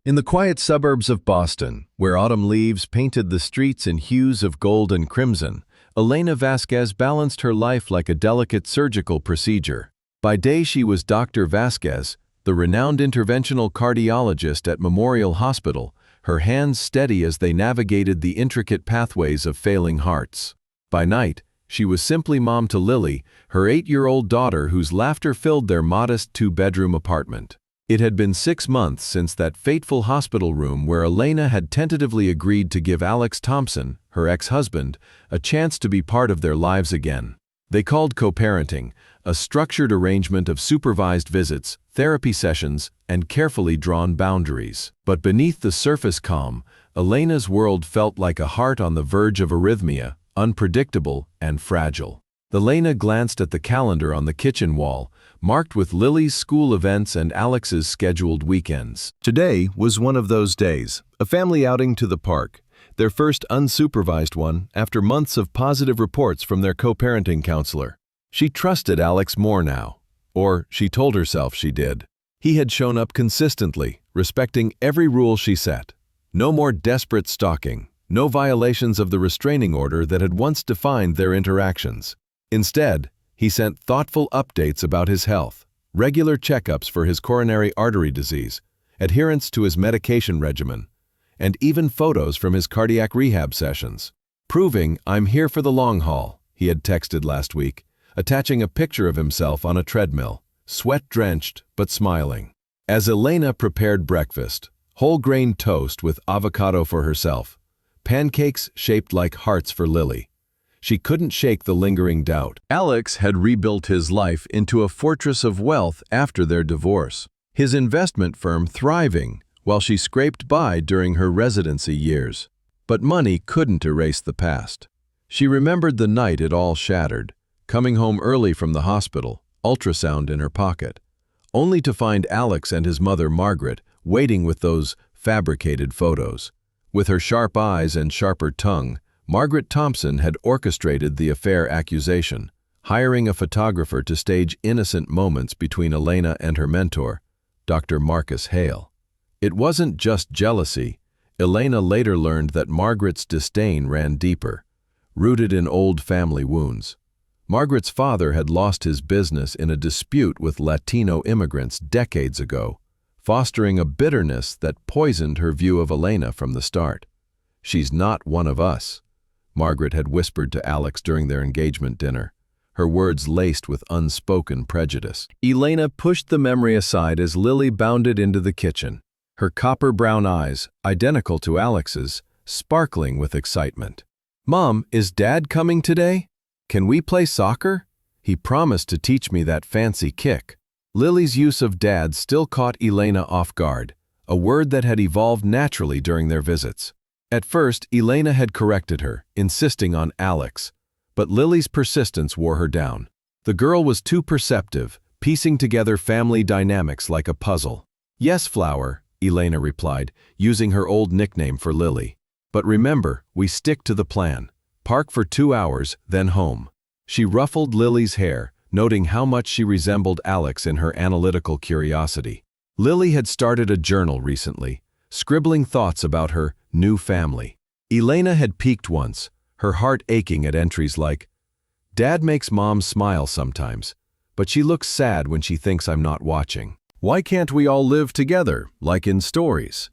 In the quiet suburbs of Boston, where autumn leaves painted the streets in hues of gold and crimson, Elena Vasquez balanced her life like a delicate surgical procedure. By day she was Dr. Vasquez, the renowned interventional cardiologist at Memorial Hospital, her hands steady as they navigated the intricate pathways of failing hearts. By night, she was simply mom to Lily, her 8-year-old daughter whose laughter filled their modest 2-bedroom apartment. It had been 6 months since that fateful hospital room where Elena had tentatively agreed to give Alex Thompson, her ex-husband, a chance to be part of their lives again. They called co-parenting, a structured arrangement of supervised visits, therapy sessions, and carefully drawn boundaries. But beneath the surface calm, Elena's world felt like a heart on the verge of arrhythmia, unpredictable and fragile. Elena glanced at the calendar on the kitchen wall, marked with Lily's school events and Alex's scheduled weekends. Today was one of those days, a family outing to the park, their first unsupervised one after months of positive reports from their co-parenting counselor. She trusted Alex more now, or she told herself she did. He had shown up consistently, respecting every rule she set. No more desperate stalking, no violations of the restraining order that had once defined their interactions. Instead, he sent thoughtful updates about his health, regular checkups for his coronary artery disease, adherence to his medication regimen, and even photos from his cardiac rehab sessions. "Proving I'm here for the long haul," he had texted last week, attaching a picture of himself on a treadmill, sweat-drenched but smiling. As Elena prepared breakfast, whole-grain toast with avocado for herself, pancakes shaped like hearts for Lily, she couldn't shake the lingering doubt. Alex had rebuilt his life into a fortress of wealth after their divorce, his investment firm thriving while she scraped by during her residency years. But money couldn't erase the past. She remembered the night it all shattered, coming home early from the hospital, ultrasound in her pocket, only to find Alex and his mother Margaret waiting with those fabricated photos. With her sharp eyes and sharper tongue, Margaret Thompson had orchestrated the affair accusation, hiring a photographer to stage innocent moments between Elena and her mentor, Dr. Marcus Hale. It wasn't just jealousy. Elena later learned that Margaret's disdain ran deeper, rooted in old family wounds. Margaret's father had lost his business in a dispute with Latino immigrants decades ago, fostering a bitterness that poisoned her view of Elena from the start. "She's not one of us," Margaret had whispered to Alex during their engagement dinner, her words laced with unspoken prejudice. Elena pushed the memory aside as Lily bounded into the kitchen, her copper-brown eyes, identical to Alex's, sparkling with excitement. "Mom, is Dad coming today? Can we play soccer? He promised to teach me that fancy kick." Lily's use of Dad still caught Elena off guard, a word that had evolved naturally during their visits. At first, Elena had corrected her, insisting on Alex, but Lily's persistence wore her down. The girl was too perceptive, piecing together family dynamics like a puzzle. "Yes, Flower," Elena replied, using her old nickname for Lily. "But remember, we stick to the plan. Park for 2 hours, then home." She ruffled Lily's hair, noting how much she resembled Alex in her analytical curiosity. Lily had started a journal recently, scribbling thoughts about her new family. Elena had peeked once, her heart aching at entries like, "Dad makes Mom smile sometimes, but she looks sad when she thinks I'm not watching. Why can't we all live together, like in stories?"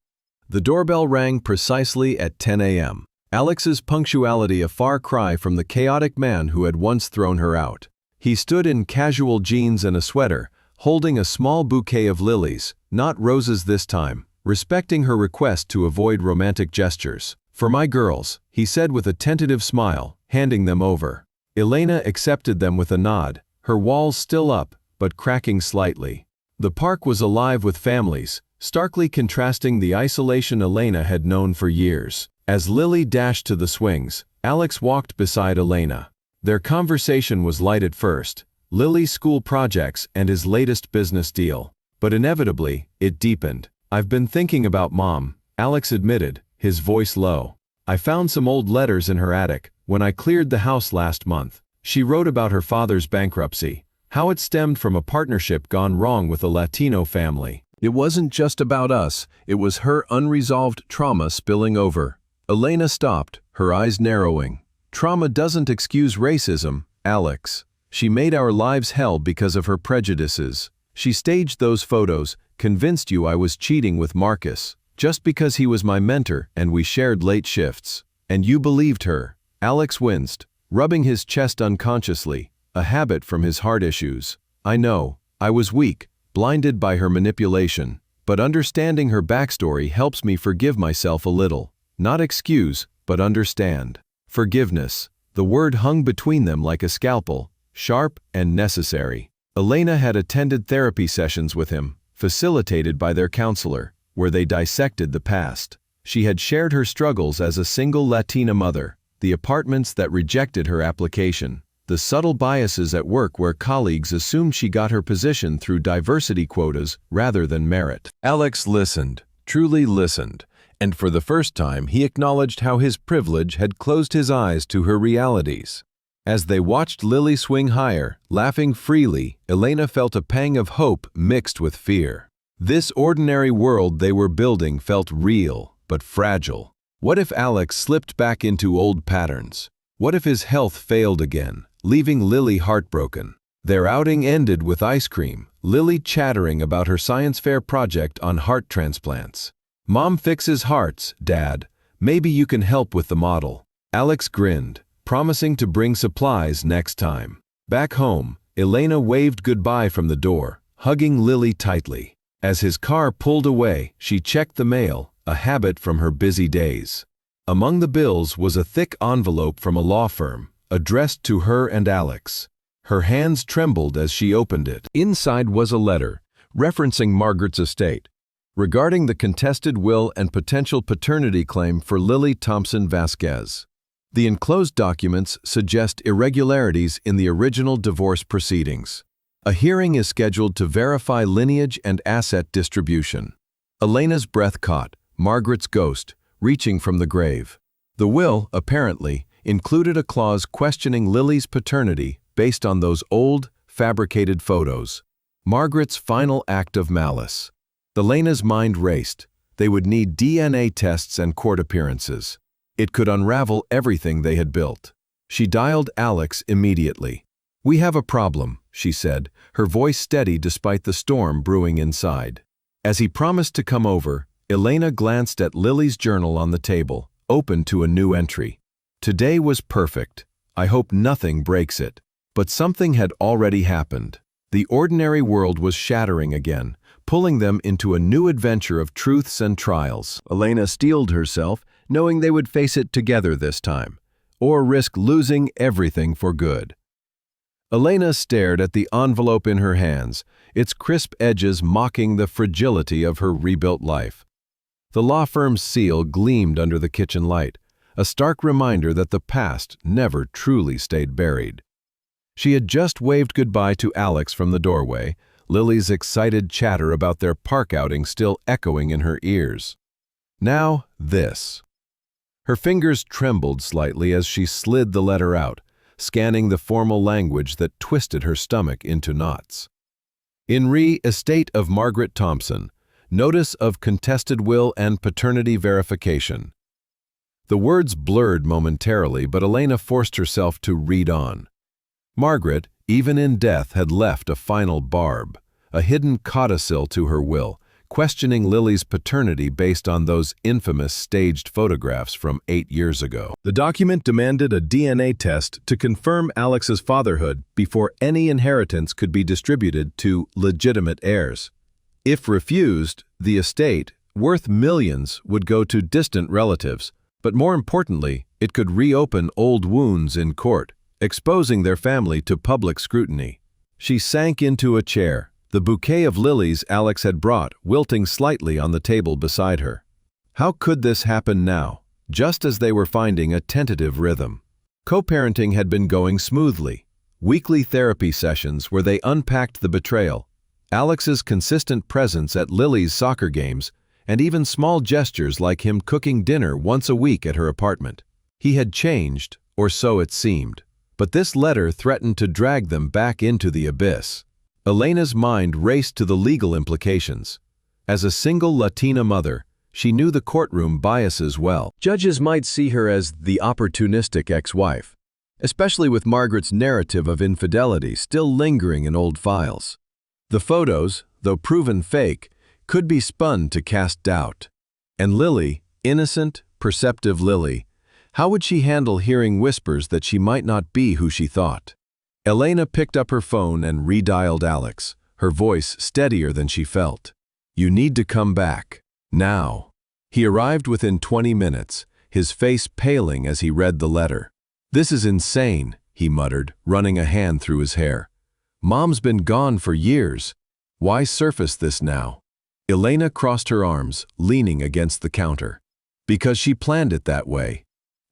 The doorbell rang precisely at 10 a.m. Alex's punctuality a far cry from the chaotic man who had once thrown her out. He stood in casual jeans and a sweater, holding a small bouquet of lilies, not roses this time, respecting her request to avoid romantic gestures. "For my girls," he said with a tentative smile, handing them over. Elena accepted them with a nod, her walls still up, but cracking slightly. The park was alive with families, starkly contrasting the isolation Elena had known for years. As Lily dashed to the swings, Alex walked beside Elena. Their conversation was light at first, Lily's school projects and his latest business deal. But inevitably, it deepened. "I've been thinking about Mom," Alex admitted, his voice low. "I found some old letters in her attic when I cleared the house last month. She wrote about her father's bankruptcy, how it stemmed from a partnership gone wrong with a Latino family. It wasn't just about us, it was her unresolved trauma spilling over. Elena stopped, her eyes narrowing. Trauma doesn't excuse racism, Alex. She made our lives hell because of her prejudices. She staged those photos, convinced you I was cheating with Marcus, just because he was my mentor and we shared late shifts. And you believed her. Alex winced, rubbing his chest unconsciously, a habit from his heart issues. I know, I was weak, blinded by her manipulation, but understanding her backstory helps me forgive myself a little. Not excuse, but understand. Forgiveness. The word hung between them like a scalpel, sharp and necessary. Elena had attended therapy sessions with him, facilitated by their counselor, where they dissected the past. She had shared her struggles as a single Latina mother, the apartments that rejected her application, the subtle biases at work where colleagues assumed she got her position through diversity quotas rather than merit. Alex listened, truly listened, and for the first time he acknowledged how his privilege had closed his eyes to her realities. As they watched Lily swing higher, laughing freely, Elena felt a pang of hope mixed with fear. This ordinary world they were building felt real, but fragile. What if Alex slipped back into old patterns? What if his health failed again, leaving Lily heartbroken? Their outing ended with ice cream, Lily chattering about her science fair project on heart transplants. Mom fixes hearts, Dad. Maybe you can help with the model. Alex grinned, promising to bring supplies next time. Back home, Elena waved goodbye from the door, hugging Lily tightly. As his car pulled away, she checked the mail, a habit from her busy days. Among the bills was a thick envelope from a law firm, addressed to her and Alex. Her hands trembled as she opened it. Inside was a letter, referencing Margaret's estate, regarding the contested will and potential paternity claim for Lily Thompson Vasquez. The enclosed documents suggest irregularities in the original divorce proceedings. A hearing is scheduled to verify lineage and asset distribution. Elena's breath caught, Margaret's ghost, reaching from the grave. The will, apparently, included a clause questioning Lily's paternity based on those old, fabricated photos. Margaret's final act of malice. Elena's mind raced. They would need DNA tests and court appearances. It could unravel everything they had built. She dialed Alex immediately. "We have a problem," she said, her voice steady despite the storm brewing inside. As he promised to come over, Elena glanced at Lily's journal on the table, open to a new entry. "Today was perfect. I hope nothing breaks it." But something had already happened. The ordinary world was shattering again, pulling them into a new adventure of truths and trials. Elena steeled herself, knowing they would face it together this time, or risk losing everything for good. Elena stared at the envelope in her hands, its crisp edges mocking the fragility of her rebuilt life. The law firm's seal gleamed under the kitchen light, a stark reminder that the past never truly stayed buried. She had just waved goodbye to Alex from the doorway, Lily's excited chatter about their park outing still echoing in her ears. Now, this. Her fingers trembled slightly as she slid the letter out, scanning the formal language that twisted her stomach into knots. In re estate of Margaret Thompson, notice of contested will and paternity verification. The words blurred momentarily, but Elena forced herself to read on. Margaret, even in death, had left a final barb, a hidden codicil to her will, questioning Lily's paternity based on those infamous staged photographs from 8 years ago. The document demanded a DNA test to confirm Alex's fatherhood before any inheritance could be distributed to legitimate heirs. If refused, the estate, worth millions, would go to distant relatives, but more importantly, it could reopen old wounds in court, exposing their family to public scrutiny. She sank into a chair, the bouquet of lilies Alex had brought wilting slightly on the table beside her. How could this happen now, just as they were finding a tentative rhythm? Co-parenting had been going smoothly. Weekly therapy sessions where they unpacked the betrayal, Alex's consistent presence at Lily's soccer games, and even small gestures like him cooking dinner once a week at her apartment. He had changed, or so it seemed. But this letter threatened to drag them back into the abyss. Elena's mind raced to the legal implications. As a single Latina mother, she knew the courtroom biases well. Judges might see her as the opportunistic ex-wife, especially with Margaret's narrative of infidelity still lingering in old files. The photos, though proven fake, could be spun to cast doubt. And Lily, innocent, perceptive Lily, how would she handle hearing whispers that she might not be who she thought? Elena picked up her phone and redialed Alex, her voice steadier than she felt. "You need to come back. Now." He arrived within 20 minutes, his face paling as he read the letter. "This is insane," he muttered, running a hand through his hair. "Mom's been gone for years. Why surface this now?" Elena crossed her arms, leaning against the counter. "Because she planned it that way.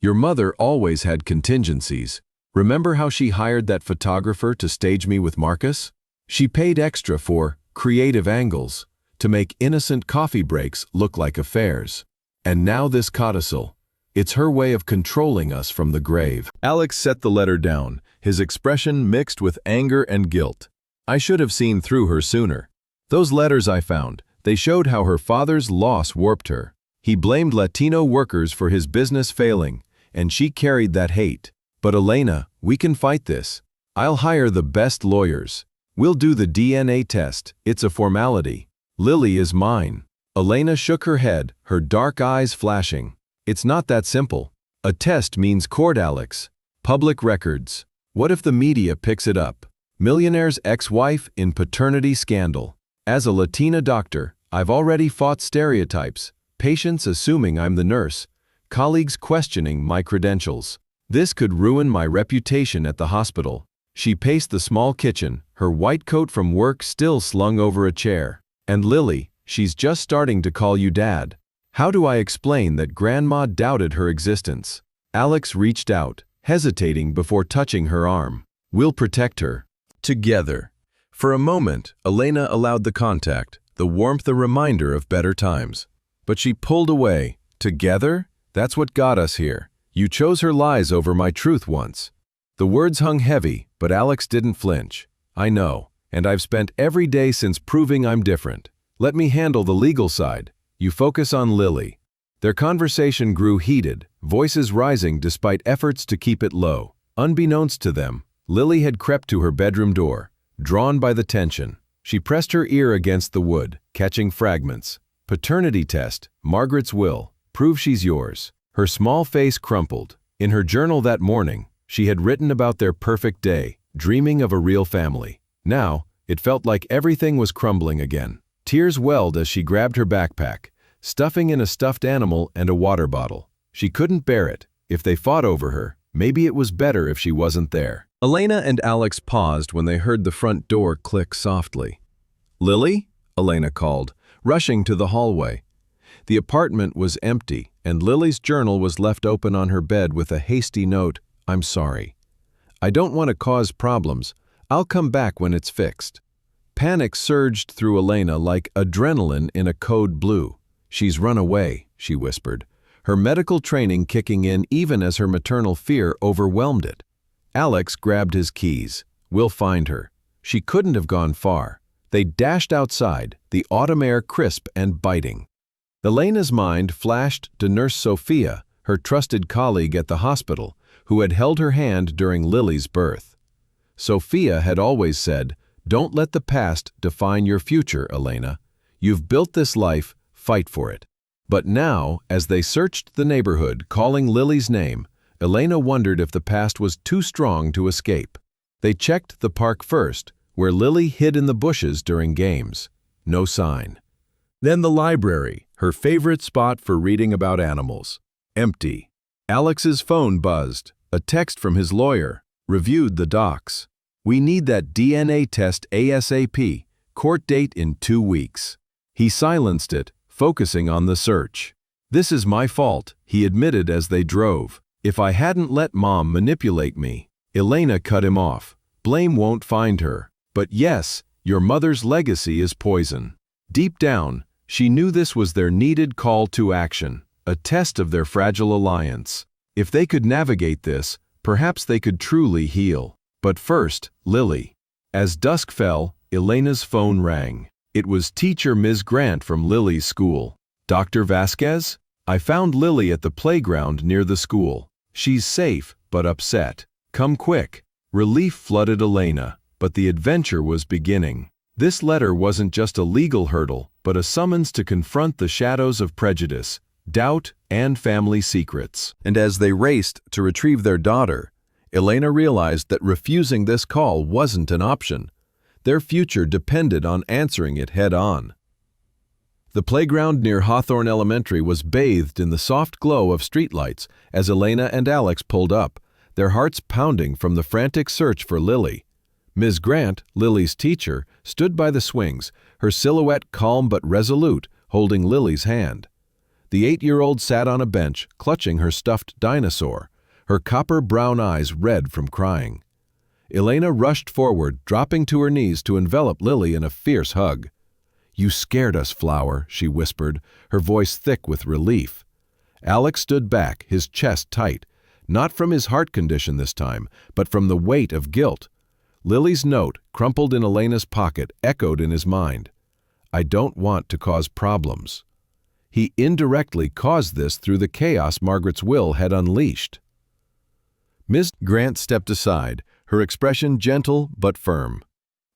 Your mother always had contingencies. Remember how she hired that photographer to stage me with Marcus? She paid extra for creative angles, to make innocent coffee breaks look like affairs. And now this codicil. It's her way of controlling us from the grave." Alex set the letter down, his expression mixed with anger and guilt. "I should have seen through her sooner. Those letters I found, they showed how her father's loss warped her. He blamed Latino workers for his business failing, and she carried that hate. But Elena, we can fight this. I'll hire the best lawyers. We'll do the DNA test. It's a formality. Lily is mine." Elena shook her head, her dark eyes flashing. "It's not that simple. A test means court, Alex. Public records. What if the media picks it up? Millionaire's ex-wife in paternity scandal. As a Latina doctor, I've already fought stereotypes, patients assuming I'm the nurse, colleagues questioning my credentials. This could ruin my reputation at the hospital." She paced the small kitchen, her white coat from work still slung over a chair. "And Lily, she's just starting to call you Dad. How do I explain that Grandma doubted her existence?" Alex reached out, hesitating before touching her arm. "We'll protect her. Together." For a moment, Elena allowed the contact, the warmth a reminder of better times. But she pulled away. "Together? That's what got us here. You chose her lies over my truth once." The words hung heavy, but Alex didn't flinch. "I know, and I've spent every day since proving I'm different. Let me handle the legal side. You focus on Lily." Their conversation grew heated, voices rising despite efforts to keep it low. Unbeknownst to them, Lily had crept to her bedroom door, drawn by the tension. She pressed her ear against the wood, catching fragments. "Paternity test, Margaret's will, prove she's yours." Her small face crumpled. In her journal that morning, she had written about their perfect day, dreaming of a real family. Now, it felt like everything was crumbling again. Tears welled as she grabbed her backpack, stuffing in a stuffed animal and a water bottle. She couldn't bear it. If they fought over her, maybe it was better if she wasn't there. Elena and Alex paused when they heard the front door click softly. "Lily?" Elena called, rushing to the hallway. The apartment was empty, and Lily's journal was left open on her bed with a hasty note, "I'm sorry. I don't want to cause problems. I'll come back when it's fixed." Panic surged through Elena like adrenaline in a code blue. "She's run away," she whispered, her medical training kicking in even as her maternal fear overwhelmed it. Alex grabbed his keys. "We'll find her. She couldn't have gone far." They dashed outside, the autumn air crisp and biting. Elena's mind flashed to Nurse Sophia, her trusted colleague at the hospital, who had held her hand during Lily's birth. Sophia had always said, "Don't let the past define your future, Elena. You've built this life, fight for it." But now, as they searched the neighborhood, calling Lily's name, Elena wondered if the past was too strong to escape. They checked the park first, where Lily hid in the bushes during games. No sign. Then the library, her favorite spot for reading about animals. Empty. Alex's phone buzzed. A text from his lawyer. Reviewed the docs. "We need that DNA test ASAP. Court date in 2 weeks." He silenced it, focusing on the search. "This is my fault," he admitted as they drove. "If I hadn't let Mom manipulate me." Elena cut him off. "Blame won't find her. But yes, your mother's legacy is poison." Deep down, she knew this was their needed call to action, a test of their fragile alliance. If they could navigate this, perhaps they could truly heal. But first, Lily. As dusk fell, Elena's phone rang. It was teacher Ms. Grant from Lily's school. "Dr. Vasquez? I found Lily at the playground near the school. She's safe, but upset. Come quick." Relief flooded Elena, but the adventure was beginning. This letter wasn't just a legal hurdle, but a summons to confront the shadows of prejudice, doubt, and family secrets. And as they raced to retrieve their daughter, Elena realized that refusing this call wasn't an option. Their future depended on answering it head-on. The playground near Hawthorne Elementary was bathed in the soft glow of streetlights as Elena and Alex pulled up, their hearts pounding from the frantic search for Lily. Ms. Grant, Lily's teacher, stood by the swings, her silhouette calm but resolute, holding Lily's hand. The 8-year-old sat on a bench, clutching her stuffed dinosaur, her copper-brown eyes red from crying. Elena rushed forward, dropping to her knees to envelop Lily in a fierce hug. "You scared us, Flower," she whispered, her voice thick with relief. Alex stood back, his chest tight, not from his heart condition this time, but from the weight of guilt. Lily's note, crumpled in Elena's pocket, echoed in his mind. "I don't want to cause problems." He indirectly caused this through the chaos Margaret's will had unleashed. Ms. Grant stepped aside, her expression gentle but firm.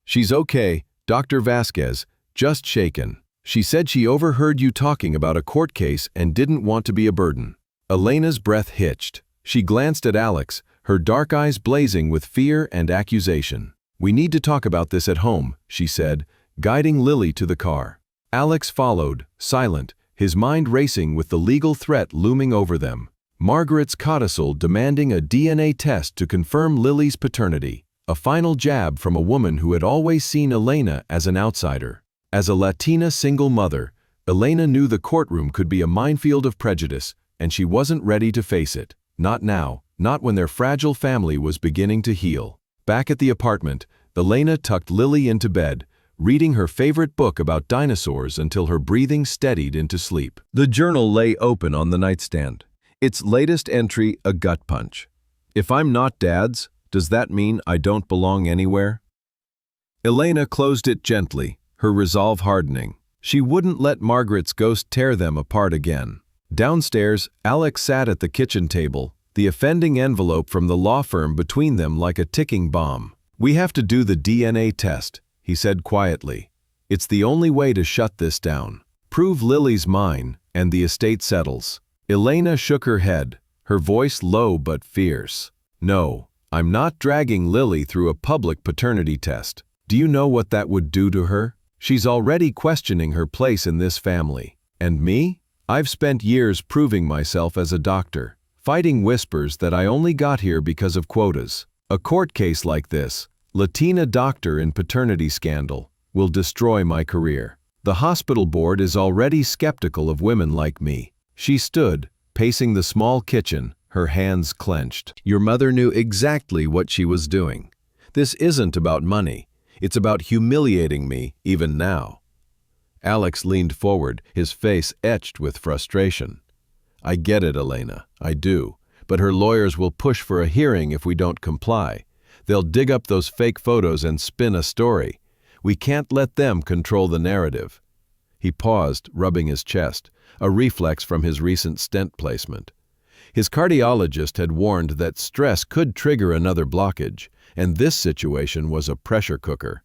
"She's okay, Dr. Vasquez, just shaken. She said she overheard you talking about a court case and didn't want to be a burden." Elena's breath hitched. She glanced at Alex, her dark eyes blazing with fear and accusation. "We need to talk about this at home," she said, guiding Lily to the car. Alex followed, silent, his mind racing with the legal threat looming over them. Margaret's codicil demanding a DNA test to confirm Lily's paternity, a final jab from a woman who had always seen Elena as an outsider. As a Latina single mother, Elena knew the courtroom could be a minefield of prejudice, and she wasn't ready to face it. Not now, not when their fragile family was beginning to heal. Back at the apartment, Elena tucked Lily into bed, reading her favorite book about dinosaurs until her breathing steadied into sleep. The journal lay open on the nightstand. Its latest entry, a gut punch. "If I'm not Dad's, does that mean I don't belong anywhere?" Elena closed it gently, her resolve hardening. She wouldn't let Margaret's ghost tear them apart again. Downstairs, Alex sat at the kitchen table, the offending envelope from the law firm between them like a ticking bomb. "We have to do the DNA test," he said quietly. "It's the only way to shut this down. Prove Lily's mine, and the estate settles." Elena shook her head, her voice low but fierce. "No, I'm not dragging Lily through a public paternity test. Do you know what that would do to her? She's already questioning her place in this family. And me? I've spent years proving myself as a doctor, fighting whispers that I only got here because of quotas. A court case like this, Latina doctor in paternity scandal, will destroy my career. The hospital board is already skeptical of women like me." She stood, pacing the small kitchen, her hands clenched. "Your mother knew exactly what she was doing. This isn't about money. It's about humiliating me, even now." Alex leaned forward, his face etched with frustration. "I get it, Elena, I do. But her lawyers will push for a hearing if we don't comply. They'll dig up those fake photos and spin a story. We can't let them control the narrative." He paused, rubbing his chest, a reflex from his recent stent placement. His cardiologist had warned that stress could trigger another blockage, and this situation was a pressure cooker.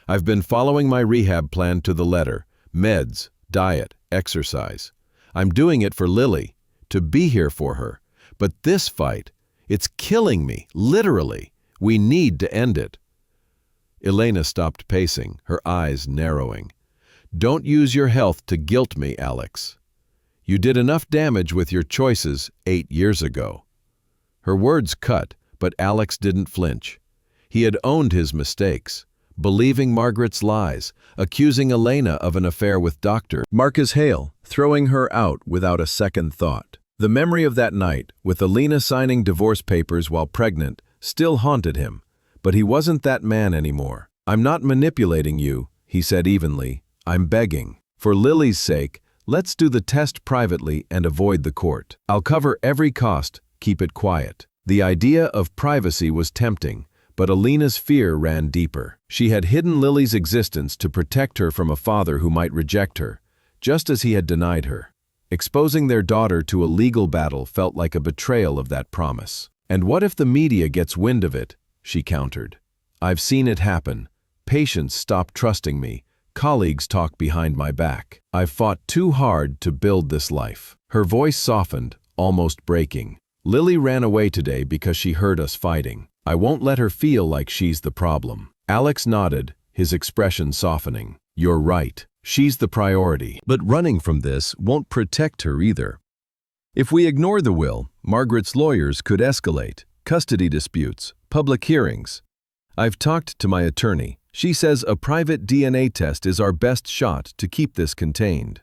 "I've been following my rehab plan to the letter: meds, diet, exercise. I'm doing it for Lily, to be here for her. But this fight, it's killing me, literally. We need to end it." Elena stopped pacing, her eyes narrowing. "Don't use your health to guilt me, Alex. You did enough damage with your choices 8 years ago." Her words cut, but Alex didn't flinch. He had owned his mistakes, believing Margaret's lies, accusing Elena of an affair with Dr. Marcus Hale, throwing her out without a second thought. The memory of that night, with Elena signing divorce papers while pregnant, still haunted him, but he wasn't that man anymore. "I'm not manipulating you," he said evenly. "I'm begging. For Lily's sake, let's do the test privately and avoid the court. I'll cover every cost, keep it quiet." The idea of privacy was tempting, But Elena's fear ran deeper. She had hidden Lily's existence to protect her from a father who might reject her, just as he had denied her. Exposing their daughter to a legal battle felt like a betrayal of that promise. "And what if the media gets wind of it?" she countered. "I've seen it happen. Patients stop trusting me. Colleagues talk behind my back. I've fought too hard to build this life." Her voice softened, almost breaking. "Lily ran away today because she heard us fighting. I won't let her feel like she's the problem." Alex nodded, his expression softening. "You're right. She's the priority. But running from this won't protect her either. If we ignore the will, Margaret's lawyers could escalate, custody disputes, public hearings. I've talked to my attorney. She says a private DNA test is our best shot to keep this contained."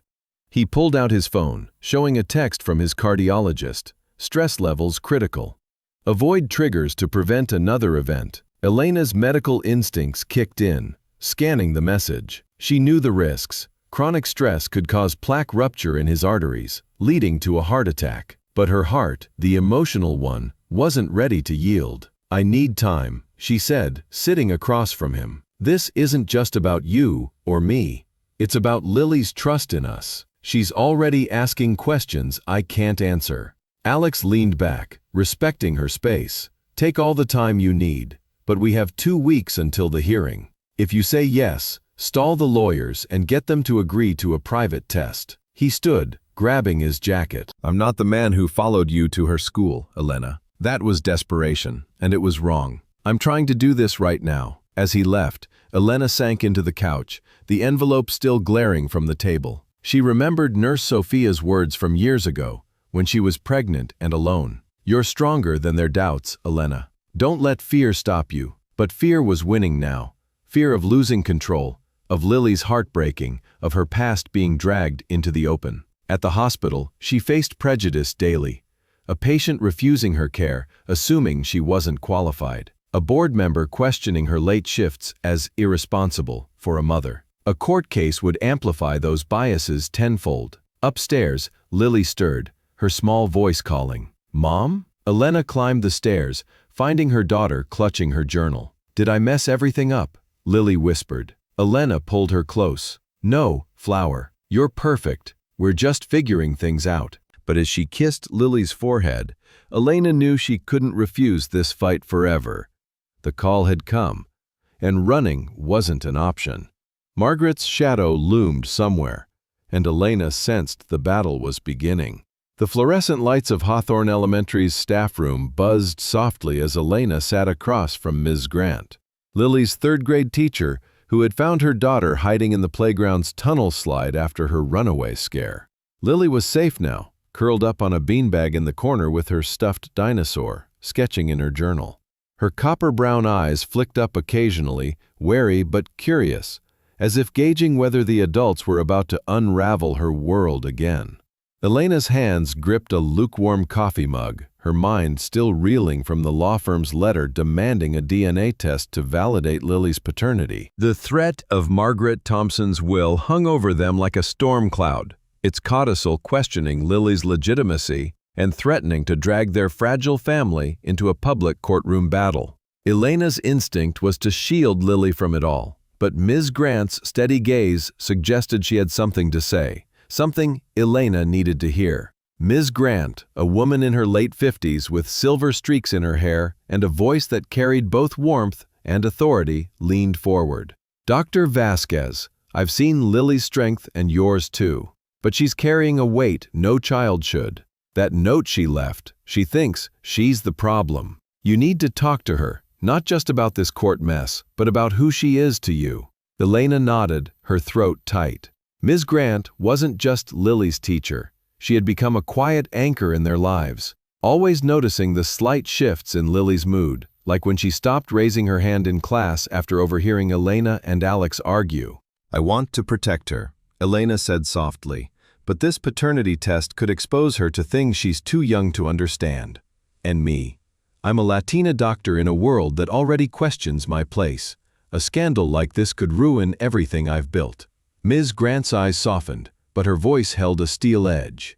He pulled out his phone, showing a text from his cardiologist. Stress levels critical. Avoid triggers to prevent another event. Elena's medical instincts kicked in, scanning the message. She knew the risks. Chronic stress could cause plaque rupture in his arteries, leading to a heart attack. But her heart, the emotional one, wasn't ready to yield. "I need time," she said, sitting across from him. "This isn't just about you or me. It's about Lily's trust in us. She's already asking questions I can't answer." Alex leaned back, respecting her space. "Take all the time you need, but we have 2 weeks until the hearing. If you say yes, stall the lawyers and get them to agree to a private test." He stood, grabbing his jacket. "I'm not the man who followed you to her school, Elena. That was desperation, and it was wrong. I'm trying to do this right now." As he left, Elena sank into the couch, the envelope still glaring from the table. She remembered Nurse Sophia's words from years ago, when she was pregnant and alone. "You're stronger than their doubts, Elena. Don't let fear stop you." But fear was winning now. Fear of losing control, of Lily's heartbreaking, of her past being dragged into the open. At the hospital, she faced prejudice daily. A patient refusing her care, assuming she wasn't qualified. A board member questioning her late shifts as irresponsible for a mother. A court case would amplify those biases tenfold. Upstairs, Lily stirred, her small voice calling, "Mom?" Elena climbed the stairs, finding her daughter clutching her journal. "Did I mess everything up?" Lily whispered. Elena pulled her close. "No, Flower, you're perfect. We're just figuring things out." But as she kissed Lily's forehead, Elena knew she couldn't refuse this fight forever. The call had come, and running wasn't an option. Margaret's shadow loomed somewhere, and Elena sensed the battle was beginning. The fluorescent lights of Hawthorne Elementary's staff room buzzed softly as Elena sat across from Ms. Grant, Lily's third-grade teacher, who had found her daughter hiding in the playground's tunnel slide after her runaway scare. Lily was safe now, curled up on a beanbag in the corner with her stuffed dinosaur, sketching in her journal. Her copper-brown eyes flicked up occasionally, wary but curious, as if gauging whether the adults were about to unravel her world again. Elena's hands gripped a lukewarm coffee mug, her mind still reeling from the law firm's letter demanding a DNA test to validate Lily's paternity. The threat of Margaret Thompson's will hung over them like a storm cloud, its codicil questioning Lily's legitimacy and threatening to drag their fragile family into a public courtroom battle. Elena's instinct was to shield Lily from it all, but Ms. Grant's steady gaze suggested she had something to say. Something Elena needed to hear. Ms. Grant, a woman in her late 50s with silver streaks in her hair and a voice that carried both warmth and authority, leaned forward. "Dr. Vasquez, I've seen Lily's strength and yours too. But she's carrying a weight no child should. That note she left, she thinks she's the problem. You need to talk to her, not just about this court mess, but about who she is to you." Elena nodded, her throat tight. Ms. Grant wasn't just Lily's teacher. She had become a quiet anchor in their lives, always noticing the slight shifts in Lily's mood, like when she stopped raising her hand in class after overhearing Elena and Alex argue. "I want to protect her," Elena said softly, "but this paternity test could expose her to things she's too young to understand. And me. I'm a Latina doctor in a world that already questions my place. A scandal like this could ruin everything I've built." Ms. Grant's eyes softened, but her voice held a steel edge.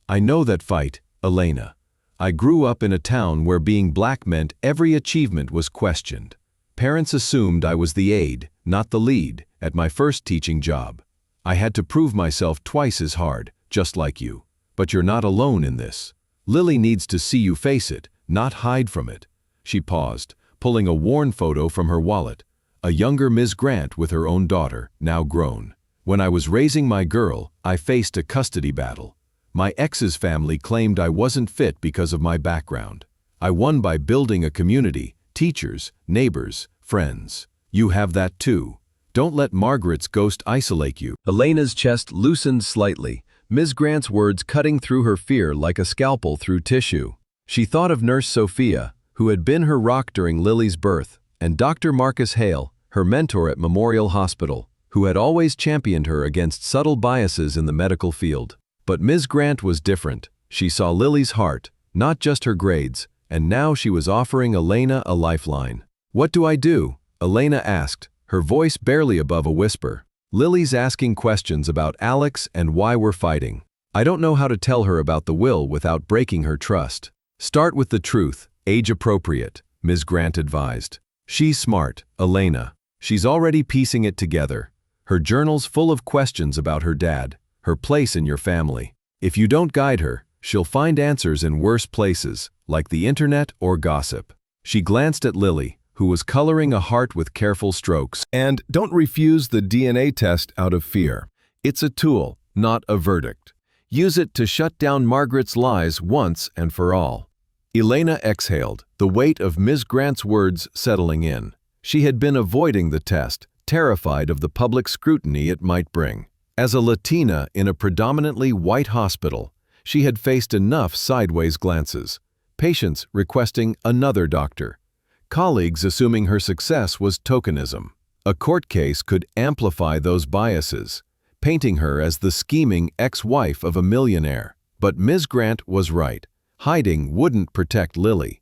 "I know that fight, Elena. I grew up in a town where being black meant every achievement was questioned. Parents assumed I was the aide, not the lead, at my first teaching job. I had to prove myself twice as hard, just like you. But you're not alone in this. Lily needs to see you face it, not hide from it. She paused, pulling a worn photo from her wallet. A younger Ms. Grant with her own daughter, now grown. When I was raising my girl, I faced a custody battle. My ex's family claimed I wasn't fit because of my background. I won by building a community, teachers, neighbors, friends. You have that too. Don't let Margaret's ghost isolate you. Elena's chest loosened slightly, Ms. Grant's words cutting through her fear like a scalpel through tissue. She thought of Nurse Sophia, who had been her rock during Lily's birth, and Dr. Marcus Hale, her mentor at Memorial Hospital, who had always championed her against subtle biases in the medical field. But Ms. Grant was different. She saw Lily's heart, not just her grades, and now she was offering Elena a lifeline. "What do I do?" Elena asked, her voice barely above a whisper. "Lily's asking questions about Alex and why we're fighting. I don't know how to tell her about the will without breaking her trust." "Start with the truth, age-appropriate," Ms. Grant advised. "She's smart, Elena. She's already piecing it together. Her journal's full of questions about her dad, her place in your family. If you don't guide her, she'll find answers in worse places, like the internet or gossip." She glanced at Lily, who was coloring a heart with careful strokes. "And don't refuse the DNA test out of fear. It's a tool, not a verdict. Use it to shut down Margaret's lies once and for all." Elena exhaled, the weight of Ms. Grant's words settling in. She had been avoiding the test, terrified of the public scrutiny it might bring. As a Latina in a predominantly white hospital, she had faced enough sideways glances, patients requesting another doctor, colleagues assuming her success was tokenism. A court case could amplify those biases, painting her as the scheming ex-wife of a millionaire. But Ms. Grant was right. Hiding wouldn't protect Lily.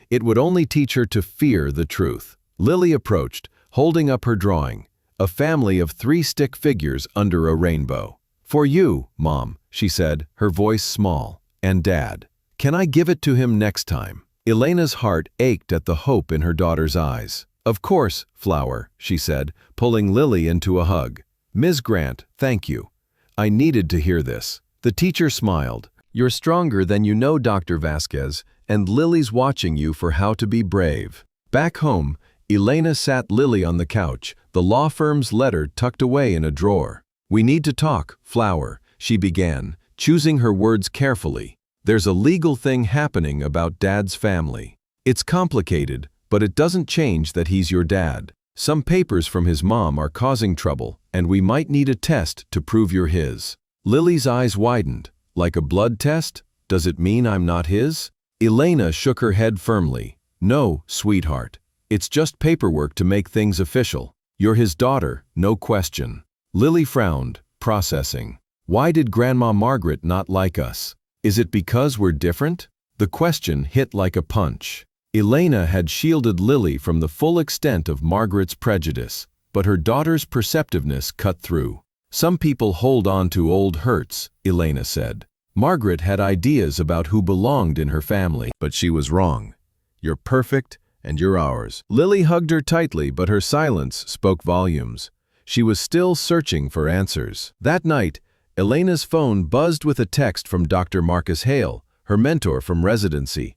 It would only teach her to fear the truth. Lily approached, holding up her drawing, a family of 3 stick figures under a rainbow. "For you, Mom," she said, her voice small, "and Dad. Can I give it to him next time?" Elena's heart ached at the hope in her daughter's eyes. "Of course, Flower," she said, pulling Lily into a hug. "Ms. Grant, thank you. I needed to hear this." The teacher smiled. "You're stronger than you know, Dr. Vasquez, and Lily's watching you for how to be brave." Back home, Elena sat Lily on the couch, the law firm's letter tucked away in a drawer. "We need to talk, Flower," she began, choosing her words carefully. "There's a legal thing happening about Dad's family. It's complicated, but it doesn't change that he's your dad. Some papers from his mom are causing trouble, and we might need a test to prove you're his." Lily's eyes widened. "Like a blood test? Does it mean I'm not his?" Elena shook her head firmly. "No, sweetheart. It's just paperwork to make things official. You're his daughter, no question." Lily frowned, processing. "Why did Grandma Margaret not like us? Is it because we're different?" The question hit like a punch. Elena had shielded Lily from the full extent of Margaret's prejudice, but her daughter's perceptiveness cut through. "Some people hold on to old hurts," Elena said. "Margaret had ideas about who belonged in her family, but she was wrong. You're perfect, and you're ours." Lily hugged her tightly, but her silence spoke volumes. She was still searching for answers. That night, Elena's phone buzzed with a text from Dr. Marcus Hale, her mentor from residency.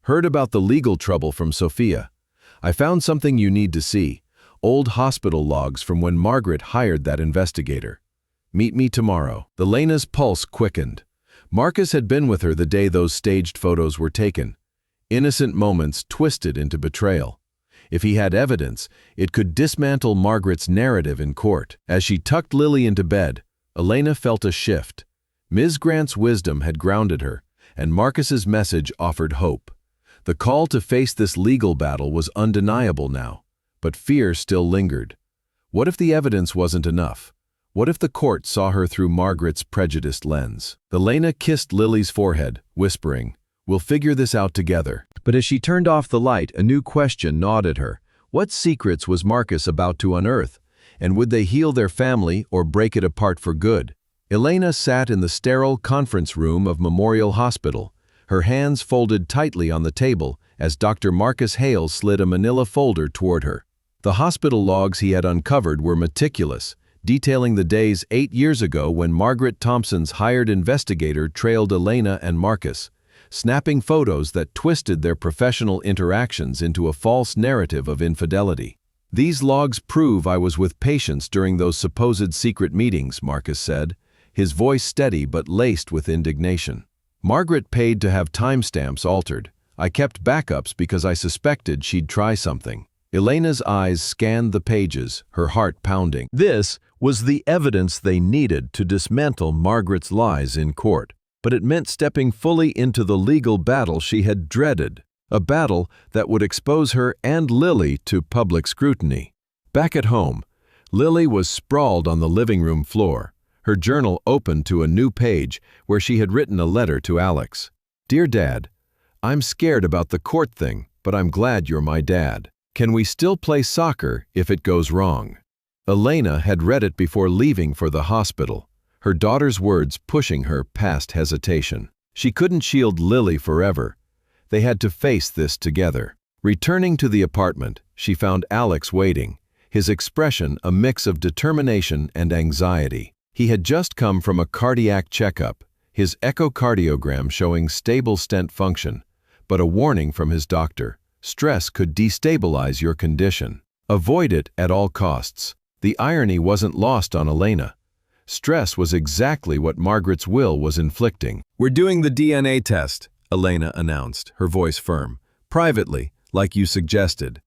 "Heard about the legal trouble from Sophia. I found something you need to see. Old hospital logs from when Margaret hired that investigator. Meet me tomorrow." Elena's pulse quickened. Marcus had been with her the day those staged photos were taken. Innocent moments twisted into betrayal. If he had evidence, it could dismantle Margaret's narrative in court. As she tucked Lily into bed, Elena felt a shift. Ms. Grant's wisdom had grounded her, and Marcus's message offered hope. The call to face this legal battle was undeniable now, but fear still lingered. What if the evidence wasn't enough? What if the court saw her through Margaret's prejudiced lens? Elena kissed Lily's forehead, whispering, "We'll figure this out together." But as she turned off the light, a new question gnawed at her. What secrets was Marcus about to unearth? And would they heal their family or break it apart for good? Elena sat in the sterile conference room of Memorial Hospital, her hands folded tightly on the table as Dr. Marcus Hale slid a manila folder toward her. The hospital logs he had uncovered were meticulous, detailing the days 8 years ago when Margaret Thompson's hired investigator trailed Elena and Marcus, snapping photos that twisted their professional interactions into a false narrative of infidelity. "These logs prove I was with patients during those supposed secret meetings," Marcus said, his voice steady but laced with indignation. "Margaret paid to have timestamps altered. I kept backups because I suspected she'd try something." Elena's eyes scanned the pages, her heart pounding. This was the evidence they needed to dismantle Margaret's lies in court, but it meant stepping fully into the legal battle she had dreaded, a battle that would expose her and Lily to public scrutiny. Back at home, Lily was sprawled on the living room floor, her journal open to a new page where she had written a letter to Alex. "Dear Dad, I'm scared about the court thing, but I'm glad you're my dad. Can we still play soccer if it goes wrong?" Elena had read it before leaving for the hospital, her daughter's words pushing her past hesitation. She couldn't shield Lily forever. They had to face this together. Returning to the apartment, she found Alex waiting, his expression a mix of determination and anxiety. He had just come from a cardiac checkup, his echocardiogram showing stable stent function, but a warning from his doctor: stress could destabilize your condition. Avoid it at all costs. The irony wasn't lost on Elena. Stress was exactly what Margaret's will was inflicting. "We're doing the DNA test," Elena announced, her voice firm. "Privately, like you suggested.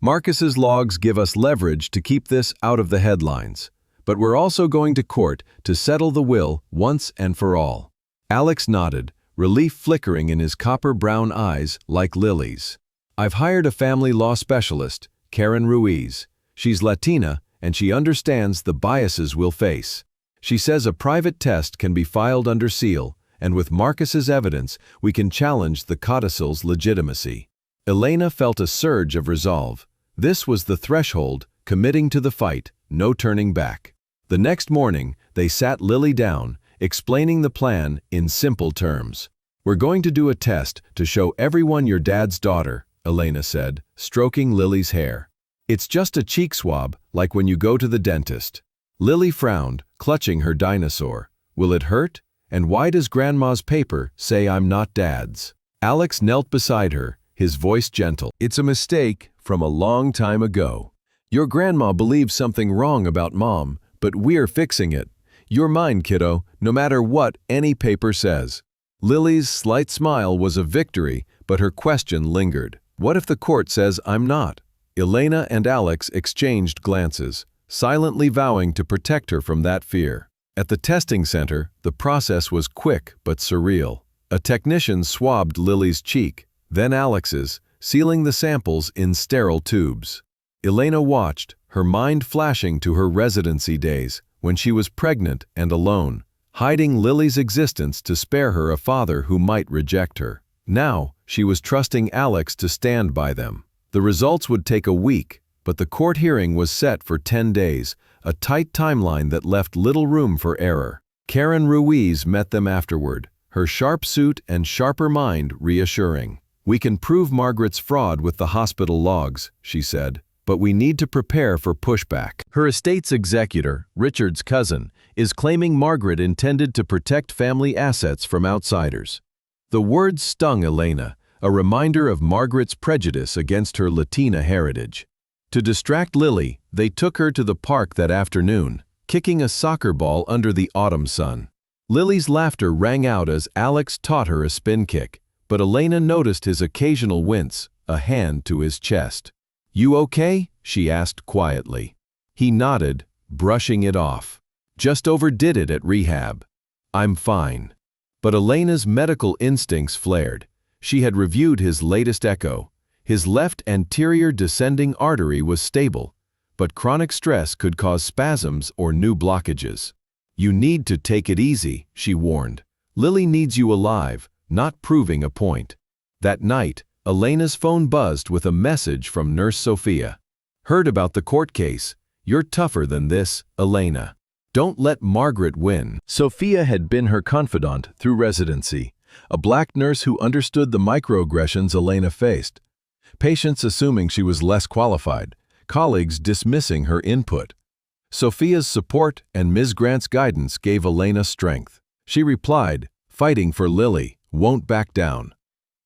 Marcus's logs give us leverage to keep this out of the headlines. But we're also going to court to settle the will once and for all." Alex nodded, relief flickering in his copper-brown eyes like Lily's. "I've hired a family law specialist, Karen Ruiz. She's Latina, and she understands the biases we'll face. She says a private test can be filed under seal, and with Marcus's evidence, we can challenge the codicil's legitimacy." Elena felt a surge of resolve. This was the threshold, committing to the fight, no turning back. The next morning, they sat Lily down, explaining the plan in simple terms. "We're going to do a test to show everyone your dad's daughter," Elena said, stroking Lily's hair. "It's just a cheek swab, like when you go to the dentist." Lily frowned, clutching her dinosaur. "Will it hurt? And why does Grandma's paper say I'm not Dad's?" Alex knelt beside her, his voice gentle. "It's a mistake from a long time ago. Your grandma believes something wrong about Mom, but we're fixing it. You're mine, kiddo, no matter what any paper says." Lily's slight smile was a victory, but her question lingered. "What if the court says I'm not?" Elena and Alex exchanged glances, silently vowing to protect her from that fear. At the testing center, the process was quick but surreal. A technician swabbed Lily's cheek, then Alex's, sealing the samples in sterile tubes. Elena watched, her mind flashing to her residency days, when she was pregnant and alone, hiding Lily's existence to spare her a father who might reject her. Now, she was trusting Alex to stand by them. The results would take a week, but the court hearing was set for 10 days, a tight timeline that left little room for error. Karen Ruiz met them afterward, her sharp suit and sharper mind reassuring. "We can prove Margaret's fraud with the hospital logs," she said, "but we need to prepare for pushback." Her estate's executor, Richard's cousin, is claiming Margaret intended to protect family assets from outsiders. The words stung Elena, a reminder of Margaret's prejudice against her Latina heritage. To distract Lily, they took her to the park that afternoon, kicking a soccer ball under the autumn sun. Lily's laughter rang out as Alex taught her a spin kick, but Elena noticed his occasional wince, a hand to his chest. "You okay?" she asked quietly. He nodded, brushing it off. "Just overdid it at rehab." "I'm fine." But Elena's medical instincts flared. She had reviewed his latest echo. His left anterior descending artery was stable, but chronic stress could cause spasms or new blockages. "You need to take it easy," she warned. "Lily needs you alive, not proving a point." That night, Elena's phone buzzed with a message from Nurse Sophia. "Heard about the court case. You're tougher than this, Elena. Don't let Margaret win." Sophia had been her confidant through residency, a black nurse who understood the microaggressions Elena faced. Patients assuming she was less qualified, colleagues dismissing her input. Sophia's support and Ms. Grant's guidance gave Elena strength. She replied, "Fighting for Lily, won't back down."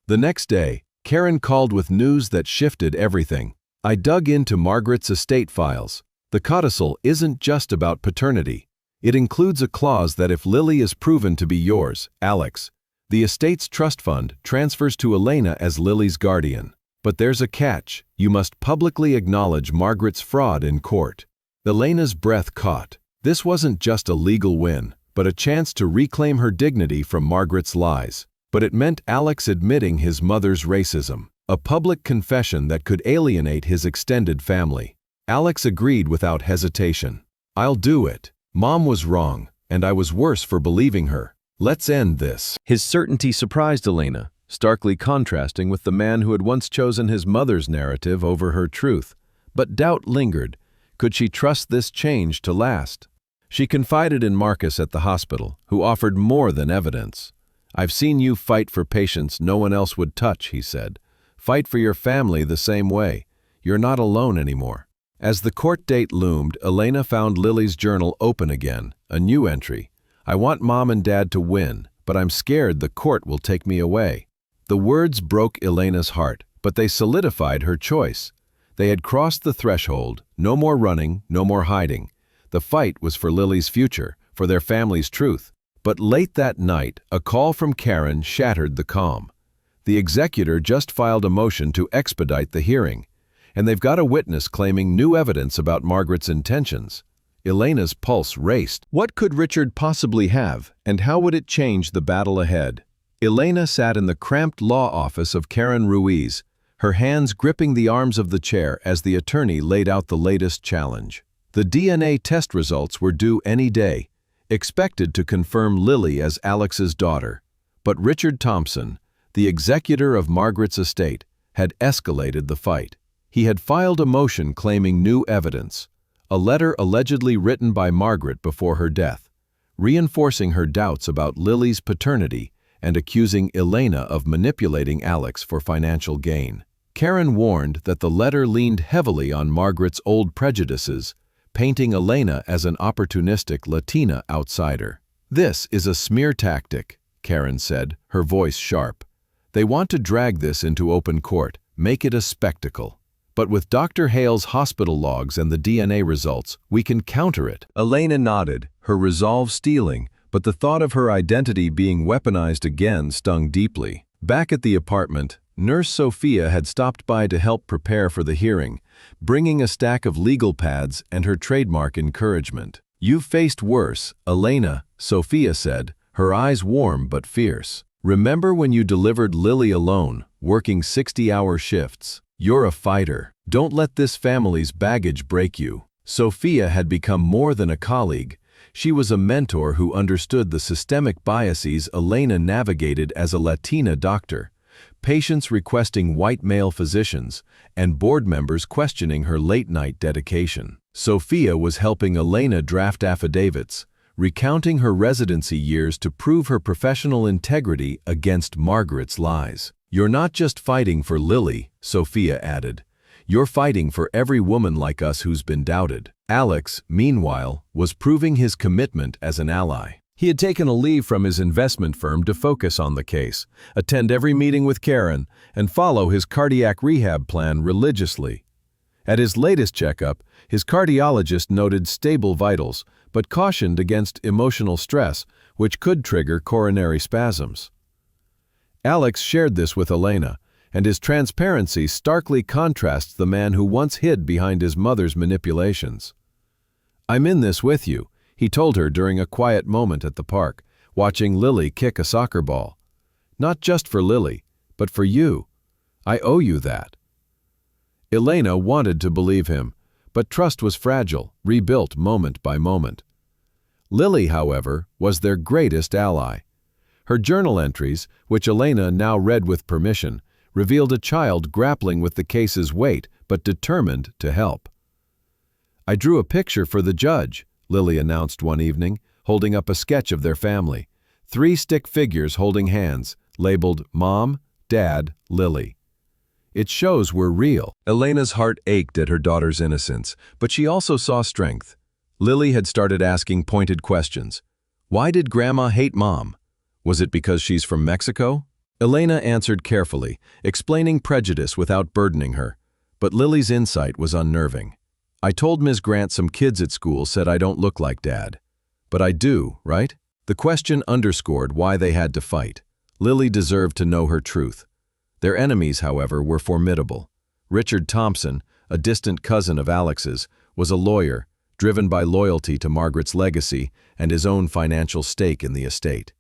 The next day, Karen called with news that shifted everything. "I dug into Margaret's estate files. The codicil isn't just about paternity. It includes a clause that if Lily is proven to be yours, Alex, the estate's trust fund transfers to Elena as Lily's guardian. But there's a catch. You must publicly acknowledge Margaret's fraud in court." Elena's breath caught. This wasn't just a legal win, but a chance to reclaim her dignity from Margaret's lies. But it meant Alex admitting his mother's racism, a public confession that could alienate his extended family. Alex agreed without hesitation. "I'll do it. Mom was wrong, and I was worse for believing her. Let's end this." His certainty surprised Elena, starkly contrasting with the man who had once chosen his mother's narrative over her truth. But doubt lingered. Could she trust this change to last? She confided in Marcus at the hospital, who offered more than evidence. "I've seen you fight for patients no one else would touch," he said. "Fight for your family the same way. You're not alone anymore." As the court date loomed, Elena found Lily's journal open again, a new entry. "I want Mom and Dad to win, but I'm scared the court will take me away." The words broke Elena's heart, but they solidified her choice. They had crossed the threshold, no more running, no more hiding. The fight was for Lily's future, for their family's truth. But late that night, a call from Karen shattered the calm. The executor just filed a motion to expedite the hearing, and they've got a witness claiming new evidence about Margaret's intentions. Elena's pulse raced. What could Richard possibly have, and how would it change the battle ahead? Elena sat in the cramped law office of Karen Ruiz, her hands gripping the arms of the chair as the attorney laid out the latest challenge. The DNA test results were due any day, expected to confirm Lily as Alex's daughter. But Richard Thompson, the executor of Margaret's estate, had escalated the fight. He had filed a motion claiming new evidence, a letter allegedly written by Margaret before her death, reinforcing her doubts about Lily's paternity and accusing Elena of manipulating Alex for financial gain. Karen warned that the letter leaned heavily on Margaret's old prejudices, painting Elena as an opportunistic Latina outsider. "This is a smear tactic," Karen said, her voice sharp. "They want to drag this into open court, make it a spectacle. But with Dr. Hale's hospital logs and the DNA results, we can counter it." Elena nodded, her resolve steeling, but the thought of her identity being weaponized again stung deeply. Back at the apartment, Nurse Sophia had stopped by to help prepare for the hearing, bringing a stack of legal pads and her trademark encouragement. "You've faced worse, Elena," Sophia said, her eyes warm but fierce. "Remember when you delivered Lily alone, working 60-hour shifts? You're a fighter. Don't let this family's baggage break you." Sophia had become more than a colleague. She was a mentor who understood the systemic biases Elena navigated as a Latina doctor, patients requesting white male physicians, and board members questioning her late-night dedication. Sophia was helping Elena draft affidavits, recounting her residency years to prove her professional integrity against Margaret's lies. "You're not just fighting for Lily," Sophia added. "You're fighting for every woman like us who's been doubted." Alex, meanwhile, was proving his commitment as an ally. He had taken a leave from his investment firm to focus on the case, attend every meeting with Karen, and follow his cardiac rehab plan religiously. At his latest checkup, his cardiologist noted stable vitals, but cautioned against emotional stress, which could trigger coronary spasms. Alex shared this with Elena, and his transparency starkly contrasts the man who once hid behind his mother's manipulations. "I'm in this with you," he told her during a quiet moment at the park, watching Lily kick a soccer ball. "Not just for Lily, but for you. I owe you that." Elena wanted to believe him, but trust was fragile, rebuilt moment by moment. Lily, however, was their greatest ally. Her journal entries, which Elena now read with permission, revealed a child grappling with the case's weight but determined to help. "I drew a picture for the judge," Lily announced one evening, holding up a sketch of their family. 3 stick figures holding hands, labeled Mom, Dad, Lily. Its shows were real. Elena's heart ached at her daughter's innocence, but she also saw strength. Lily had started asking pointed questions. Why did Grandma hate Mom? Was it because she's from Mexico? Elena answered carefully, explaining prejudice without burdening her. But Lily's insight was unnerving. I told Ms. Grant some kids at school said I don't look like Dad. But I do, right? The question underscored why they had to fight. Lily deserved to know her truth. Their enemies, however, were formidable. Richard Thompson, a distant cousin of Alex's, was a lawyer, driven by loyalty to Margaret's legacy and his own financial stake in the estate.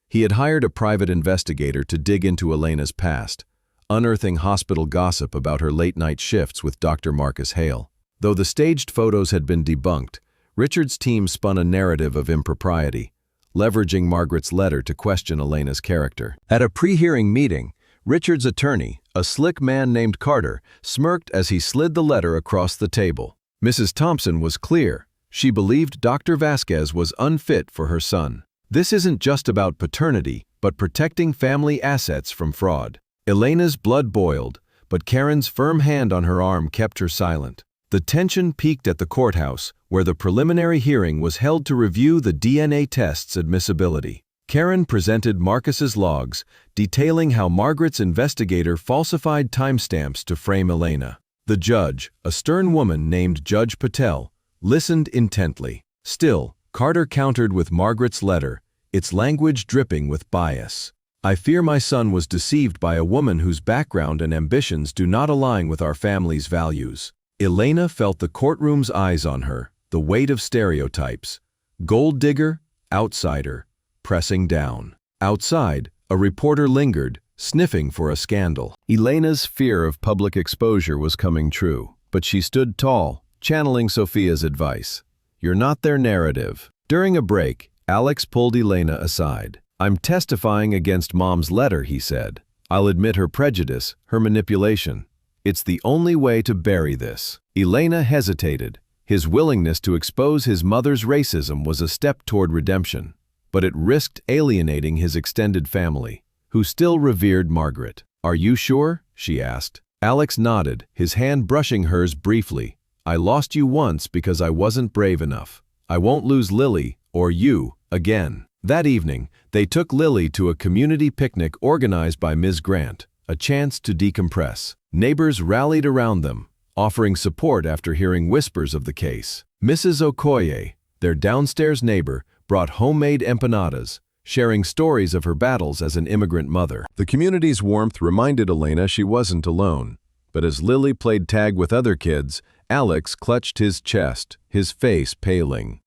He had hired a private investigator to dig into Elena's past, unearthing hospital gossip about her late-night shifts with Dr. Marcus Hale. Though the staged photos had been debunked, Richard's team spun a narrative of impropriety, leveraging Margaret's letter to question Elena's character. At a pre-hearing meeting, Richard's attorney, a slick man named Carter, smirked as he slid the letter across the table. Mrs. Thompson was clear. She believed Dr. Vasquez was unfit for her son. This isn't just about paternity, but protecting family assets from fraud. Elena's blood boiled, but Karen's firm hand on her arm kept her silent. The tension peaked at the courthouse, where the preliminary hearing was held to review the DNA test's admissibility. Karen presented Marcus's logs, detailing how Margaret's investigator falsified timestamps to frame Elena. The judge, a stern woman named Judge Patel, listened intently. Still, Carter countered with Margaret's letter, its language dripping with bias. I fear my son was deceived by a woman whose background and ambitions do not align with our family's values. Elena felt the courtroom's eyes on her, the weight of stereotypes. Gold digger, outsider, pressing down. Outside, a reporter lingered, sniffing for a scandal. Elena's fear of public exposure was coming true, but she stood tall, channeling Sophia's advice. You're not their narrative. During a break, Alex pulled Elena aside. I'm testifying against Mom's letter, he said. I'll admit her prejudice, her manipulation. It's the only way to bury this. Elena hesitated. His willingness to expose his mother's racism was a step toward redemption, but it risked alienating his extended family, who still revered Margaret. Are you sure? She asked. Alex nodded, his hand brushing hers briefly. I lost you once because I wasn't brave enough. I won't lose Lily, or you, again. That evening, they took Lily to a community picnic organized by Ms. Grant, a chance to decompress. Neighbors rallied around them, offering support after hearing whispers of the case. Mrs. Okoye, their downstairs neighbor, brought homemade empanadas, sharing stories of her battles as an immigrant mother. The community's warmth reminded Elena she wasn't alone. But as Lily played tag with other kids, Alex clutched his chest, his face paling.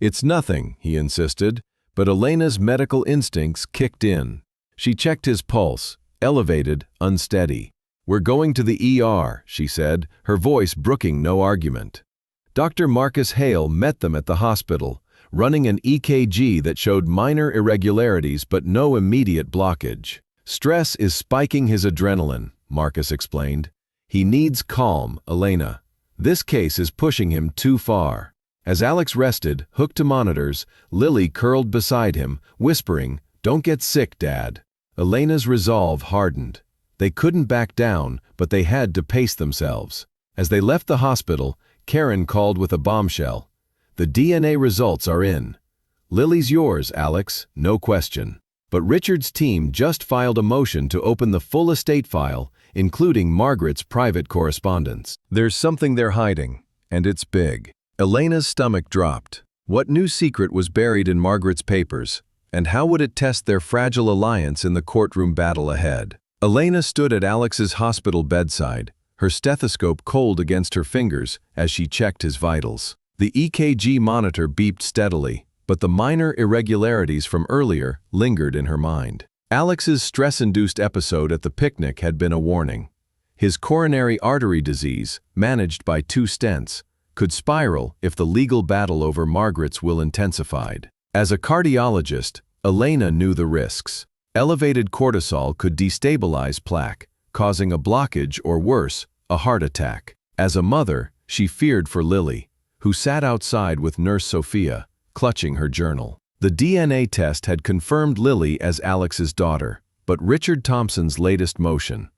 It's nothing, he insisted, but Elena's medical instincts kicked in. She checked his pulse, elevated, unsteady. We're going to the ER, she said, her voice brooking no argument. Dr. Marcus Hale met them at the hospital, running an EKG that showed minor irregularities but no immediate blockage. Stress is spiking his adrenaline, Marcus explained. He needs calm, Elena. This case is pushing him too far. As Alex rested, hooked to monitors, Lily curled beside him, whispering, Don't get sick, Dad. Elena's resolve hardened. They couldn't back down, but they had to pace themselves. As they left the hospital, Karen called with a bombshell. The DNA results are in. Lily's yours, Alex, no question. But Richard's team just filed a motion to open the full estate file, including Margaret's private correspondence. There's something they're hiding, and it's big. Elena's stomach dropped. What new secret was buried in Margaret's papers, and how would it test their fragile alliance in the courtroom battle ahead? Elena stood at Alex's hospital bedside, her stethoscope cold against her fingers as she checked his vitals. The EKG monitor beeped steadily, but the minor irregularities from earlier lingered in her mind. Alex's stress-induced episode at the picnic had been a warning. His coronary artery disease, managed by 2 stents, could spiral if the legal battle over Margaret's will intensified. As a cardiologist, Elena knew the risks. Elevated cortisol could destabilize plaque, causing a blockage or worse, a heart attack. As a mother, she feared for Lily, who sat outside with Nurse Sophia, clutching her journal. The DNA test had confirmed Lily as Alex's daughter, but Richard Thompson's latest motion,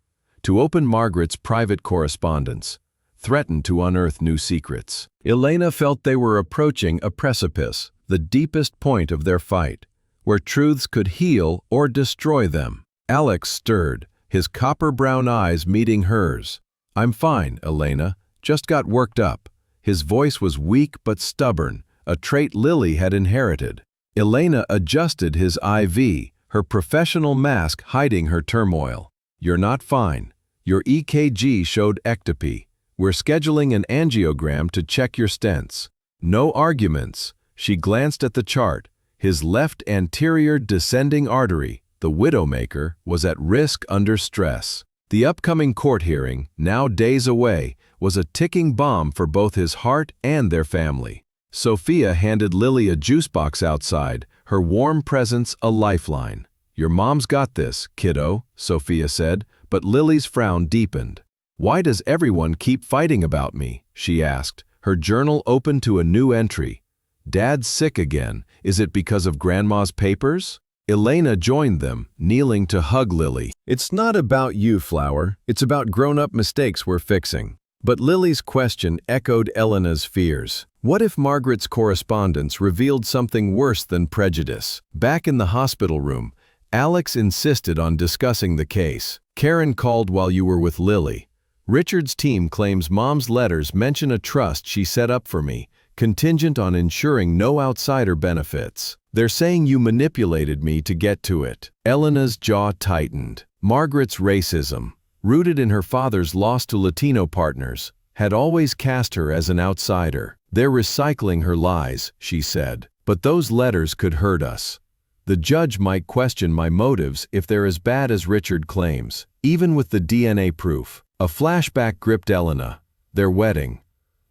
to open Margaret's private correspondence, threatened to unearth new secrets. Elena felt they were approaching a precipice, the deepest point of their fight, where truths could heal or destroy them. Alex stirred, his copper-brown eyes meeting hers. "I'm fine, Elena. Just got worked up." His voice was weak but stubborn, a trait Lily had inherited. Elena adjusted his IV, her professional mask hiding her turmoil. "You're not fine. Your EKG showed ectopy. We're scheduling an angiogram to check your stents." No arguments. She glanced at the chart. His left anterior descending artery, the widowmaker, was at risk under stress. The upcoming court hearing, now days away, was a ticking bomb for both his heart and their family. Sophia handed Lily a juice box outside, her warm presence a lifeline. "Your mom's got this, kiddo," Sophia said, but Lily's frown deepened. "Why does everyone keep fighting about me?" she asked, her journal open to a new entry. "Dad's sick again. Is it because of Grandma's papers?" Elena joined them, kneeling to hug Lily. "It's not about you, Flower. It's about grown-up mistakes we're fixing." But Lily's question echoed Elena's fears. What if Margaret's correspondence revealed something worse than prejudice? Back in the hospital room, Alex insisted on discussing the case. "Karen called while you were with Lily. Richard's team claims Mom's letters mention a trust she set up for me, contingent on ensuring no outsider benefits. They're saying you manipulated me to get to it." Elena's jaw tightened. Margaret's racism, rooted in her father's loss to Latino partners, had always cast her as an outsider. "They're recycling her lies," she said. "But those letters could hurt us. The judge might question my motives if they're as bad as Richard claims, even with the DNA proof." A flashback gripped Elena. Their wedding.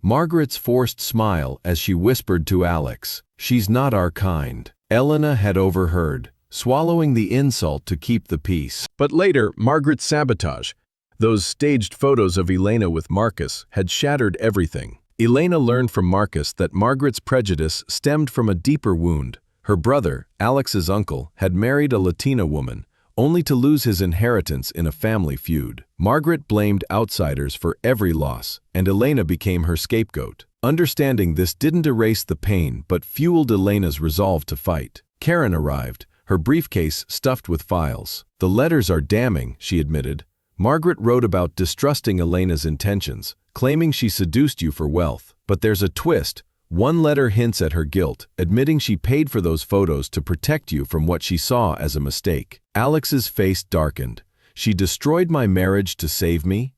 Margaret's forced smile as she whispered to Alex, "She's not our kind." Elena had overheard, swallowing the insult to keep the peace. But later, Margaret's sabotage, those staged photos of Elena with Marcus, had shattered everything. Elena learned from Marcus that Margaret's prejudice stemmed from a deeper wound. Her brother, Alex's uncle, had married a Latina woman, only to lose his inheritance in a family feud. Margaret blamed outsiders for every loss, and Elena became her scapegoat. Understanding this didn't erase the pain but fueled Elena's resolve to fight. Karen arrived, her briefcase stuffed with files. "The letters are damning," she admitted. "Margaret wrote about distrusting Elena's intentions, claiming she seduced you for wealth. But there's a twist. One letter hints at her guilt, admitting she paid for those photos to protect you from what she saw as a mistake." Alex's face darkened. "She destroyed my marriage to save me?"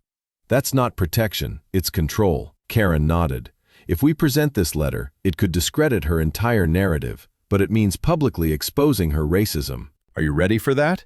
"That's not protection, it's control." Karen nodded. "If we present this letter, it could discredit her entire narrative, but it means publicly exposing her racism. Are you ready for that?"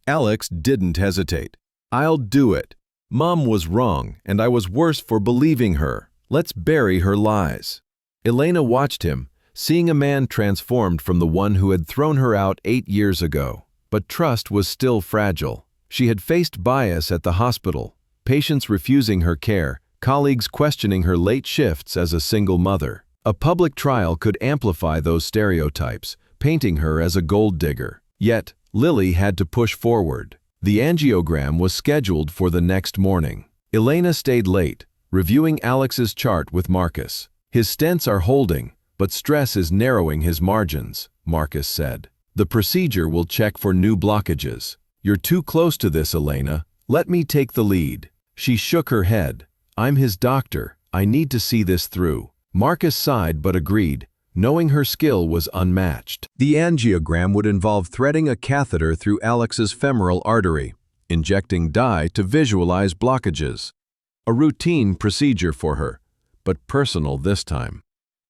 Alex didn't hesitate. "I'll do it. Mom was wrong, and I was worse for believing her. Let's bury her lies." Elena watched him, seeing a man transformed from the one who had thrown her out 8 years ago. But trust was still fragile. She had faced bias at the hospital, patients refusing her care, colleagues questioning her late shifts as a single mother. A public trial could amplify those stereotypes, painting her as a gold digger. Yet, Lily had to push forward. The angiogram was scheduled for the next morning. Elena stayed late, reviewing Alex's chart with Marcus. "His stents are holding, but stress is narrowing his margins," Marcus said. "The procedure will check for new blockages. You're too close to this, Elena. Let me take the lead." She shook her head. "I'm his doctor. I need to see this through." Marcus sighed but agreed, knowing her skill was unmatched. The angiogram would involve threading a catheter through Alex's femoral artery, injecting dye to visualize blockages. A routine procedure for her, but personal this time.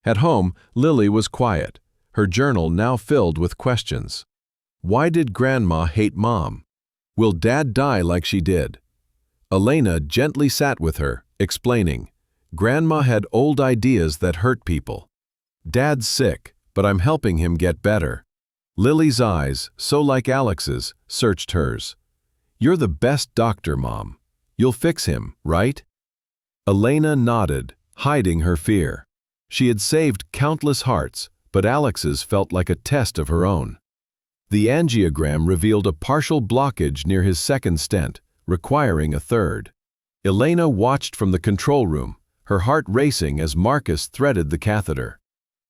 At home, Lily was quiet, her journal now filled with questions. Why did Grandma hate Mom? Will Dad die like she did? Elena gently sat with her, explaining, Grandma had old ideas that hurt people. Dad's sick, but I'm helping him get better. Lily's eyes, so like Alex's, searched hers. You're the best doctor, Mom. You'll fix him, right? Elena nodded, hiding her fear. She had saved countless hearts, but Alex's felt like a test of her own. The angiogram revealed a partial blockage near his second stent, requiring a third. Elena watched from the control room, her heart racing as Marcus threaded the catheter.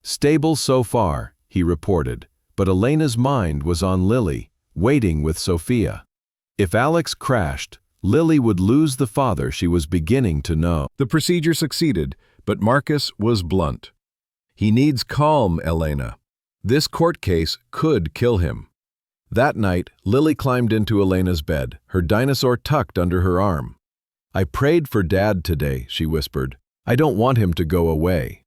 "Stable so far," he reported, but Elena's mind was on Lily, waiting with Sophia. If Alex crashed, Lily would lose the father she was beginning to know. The procedure succeeded, but Marcus was blunt. "He needs calm, Elena. This court case could kill him." That night, Lily climbed into Elena's bed, her dinosaur tucked under her arm. "I prayed for Dad today," she whispered. "I don't want him to go away."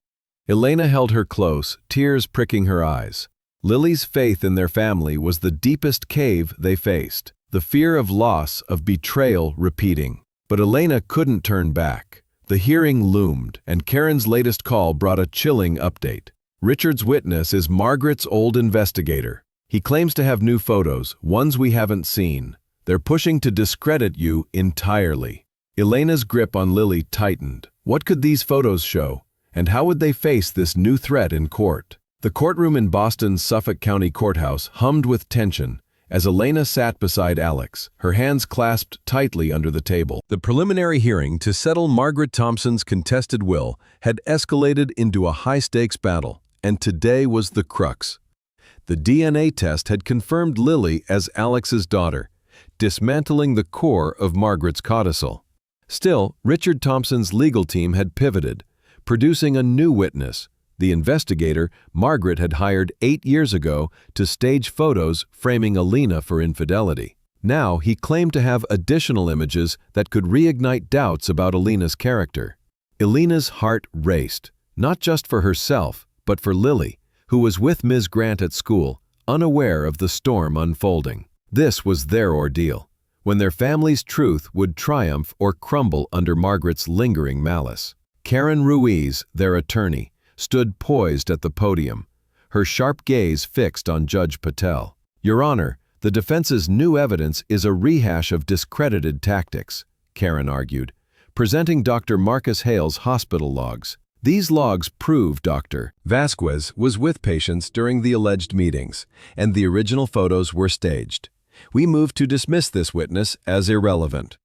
Elena held her close, tears pricking her eyes. Lily's faith in their family was the deepest cave they faced, the fear of loss, of betrayal repeating. But Elena couldn't turn back. The hearing loomed, and Karen's latest call brought a chilling update. Richard's witness is Margaret's old investigator. He claims to have new photos, ones we haven't seen. They're pushing to discredit you entirely. Elena's grip on Lily tightened. What could these photos show? And how would they face this new threat in court? The courtroom in Boston's Suffolk County Courthouse hummed with tension as Elena sat beside Alex, her hands clasped tightly under the table. The preliminary hearing to settle Margaret Thompson's contested will had escalated into a high-stakes battle, and today was the crux. The DNA test had confirmed Lily as Alex's daughter, dismantling the core of Margaret's codicil. Still, Richard Thompson's legal team had pivoted, producing a new witness, the investigator Margaret had hired 8 years ago to stage photos framing Elena for infidelity. Now he claimed to have additional images that could reignite doubts about Elena's character. Elena's heart raced, not just for herself, but for Lily, who was with Ms. Grant at school, unaware of the storm unfolding. This was their ordeal, when their family's truth would triumph or crumble under Margaret's lingering malice. Karen Ruiz, their attorney, stood poised at the podium, her sharp gaze fixed on Judge Patel. "Your Honor, the defense's new evidence is a rehash of discredited tactics," Karen argued, presenting Dr. Marcus Hale's hospital logs. "These logs prove Dr. Vasquez was with patients during the alleged meetings, and the original photos were staged. We move to dismiss this witness as irrelevant."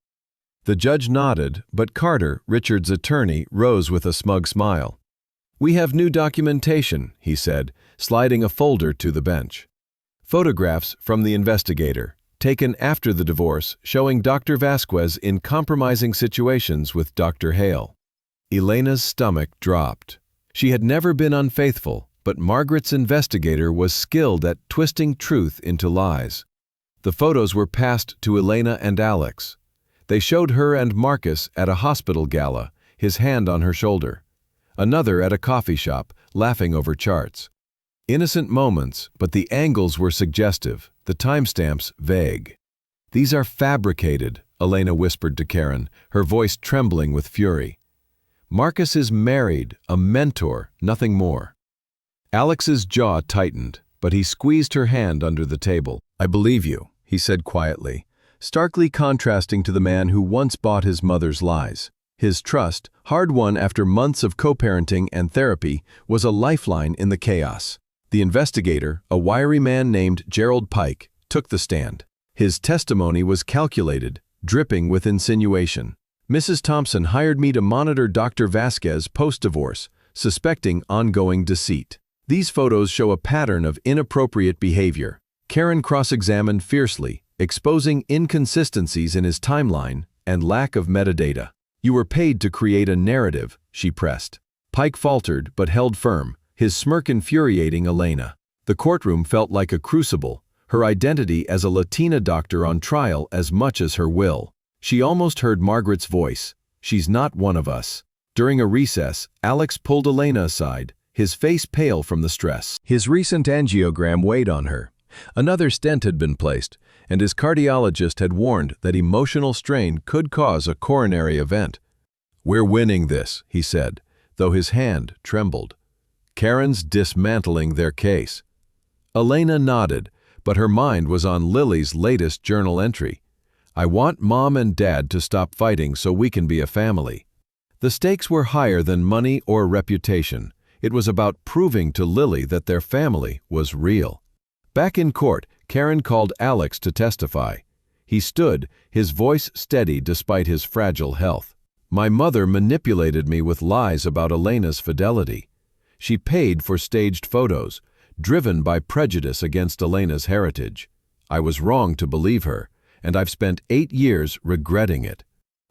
The judge nodded, but Carter, Richard's attorney, rose with a smug smile. "We have new documentation," he said, sliding a folder to the bench. Photographs from the investigator, taken after the divorce, showing Dr. Vasquez in compromising situations with Dr. Hale. Elena's stomach dropped. She had never been unfaithful, but Margaret's investigator was skilled at twisting truth into lies. The photos were passed to Elena and Alex. They showed her and Marcus at a hospital gala, his hand on her shoulder. Another at a coffee shop, laughing over charts. Innocent moments, but the angles were suggestive, the timestamps vague. "These are fabricated," Elena whispered to Karen, her voice trembling with fury. "Marcus is married, a mentor, nothing more." Alex's jaw tightened, but he squeezed her hand under the table. "I believe you," he said quietly, starkly contrasting to the man who once bought his mother's lies. His trust, hard-won after months of co-parenting and therapy, was a lifeline in the chaos. The investigator, a wiry man named Gerald Pike, took the stand. His testimony was calculated, dripping with insinuation. "Mrs. Thompson hired me to monitor Dr. Vasquez post-divorce, suspecting ongoing deceit. These photos show a pattern of inappropriate behavior." Karen cross-examined fiercely, exposing inconsistencies in his timeline and lack of metadata. "You were paid to create a narrative," she pressed. Pike faltered but held firm, his smirk infuriating Elena. The courtroom felt like a crucible, her identity as a Latina doctor on trial as much as her will. She almost heard Margaret's voice. "She's not one of us." During a recess, Alex pulled Elena aside, his face pale from the stress. His recent angiogram weighed on her. Another stent had been placed, and his cardiologist had warned that emotional strain could cause a coronary event. "We're winning this," he said, though his hand trembled. "Karen's dismantling their case." Elena nodded, but her mind was on Lily's latest journal entry. "I want Mom and Dad to stop fighting so we can be a family." The stakes were higher than money or reputation. It was about proving to Lily that their family was real. Back in court, Karen called Alex to testify. He stood, his voice steady despite his fragile health. "My mother manipulated me with lies about Elena's fidelity. She paid for staged photos, driven by prejudice against Elena's heritage. I was wrong to believe her, and I've spent 8 years regretting it."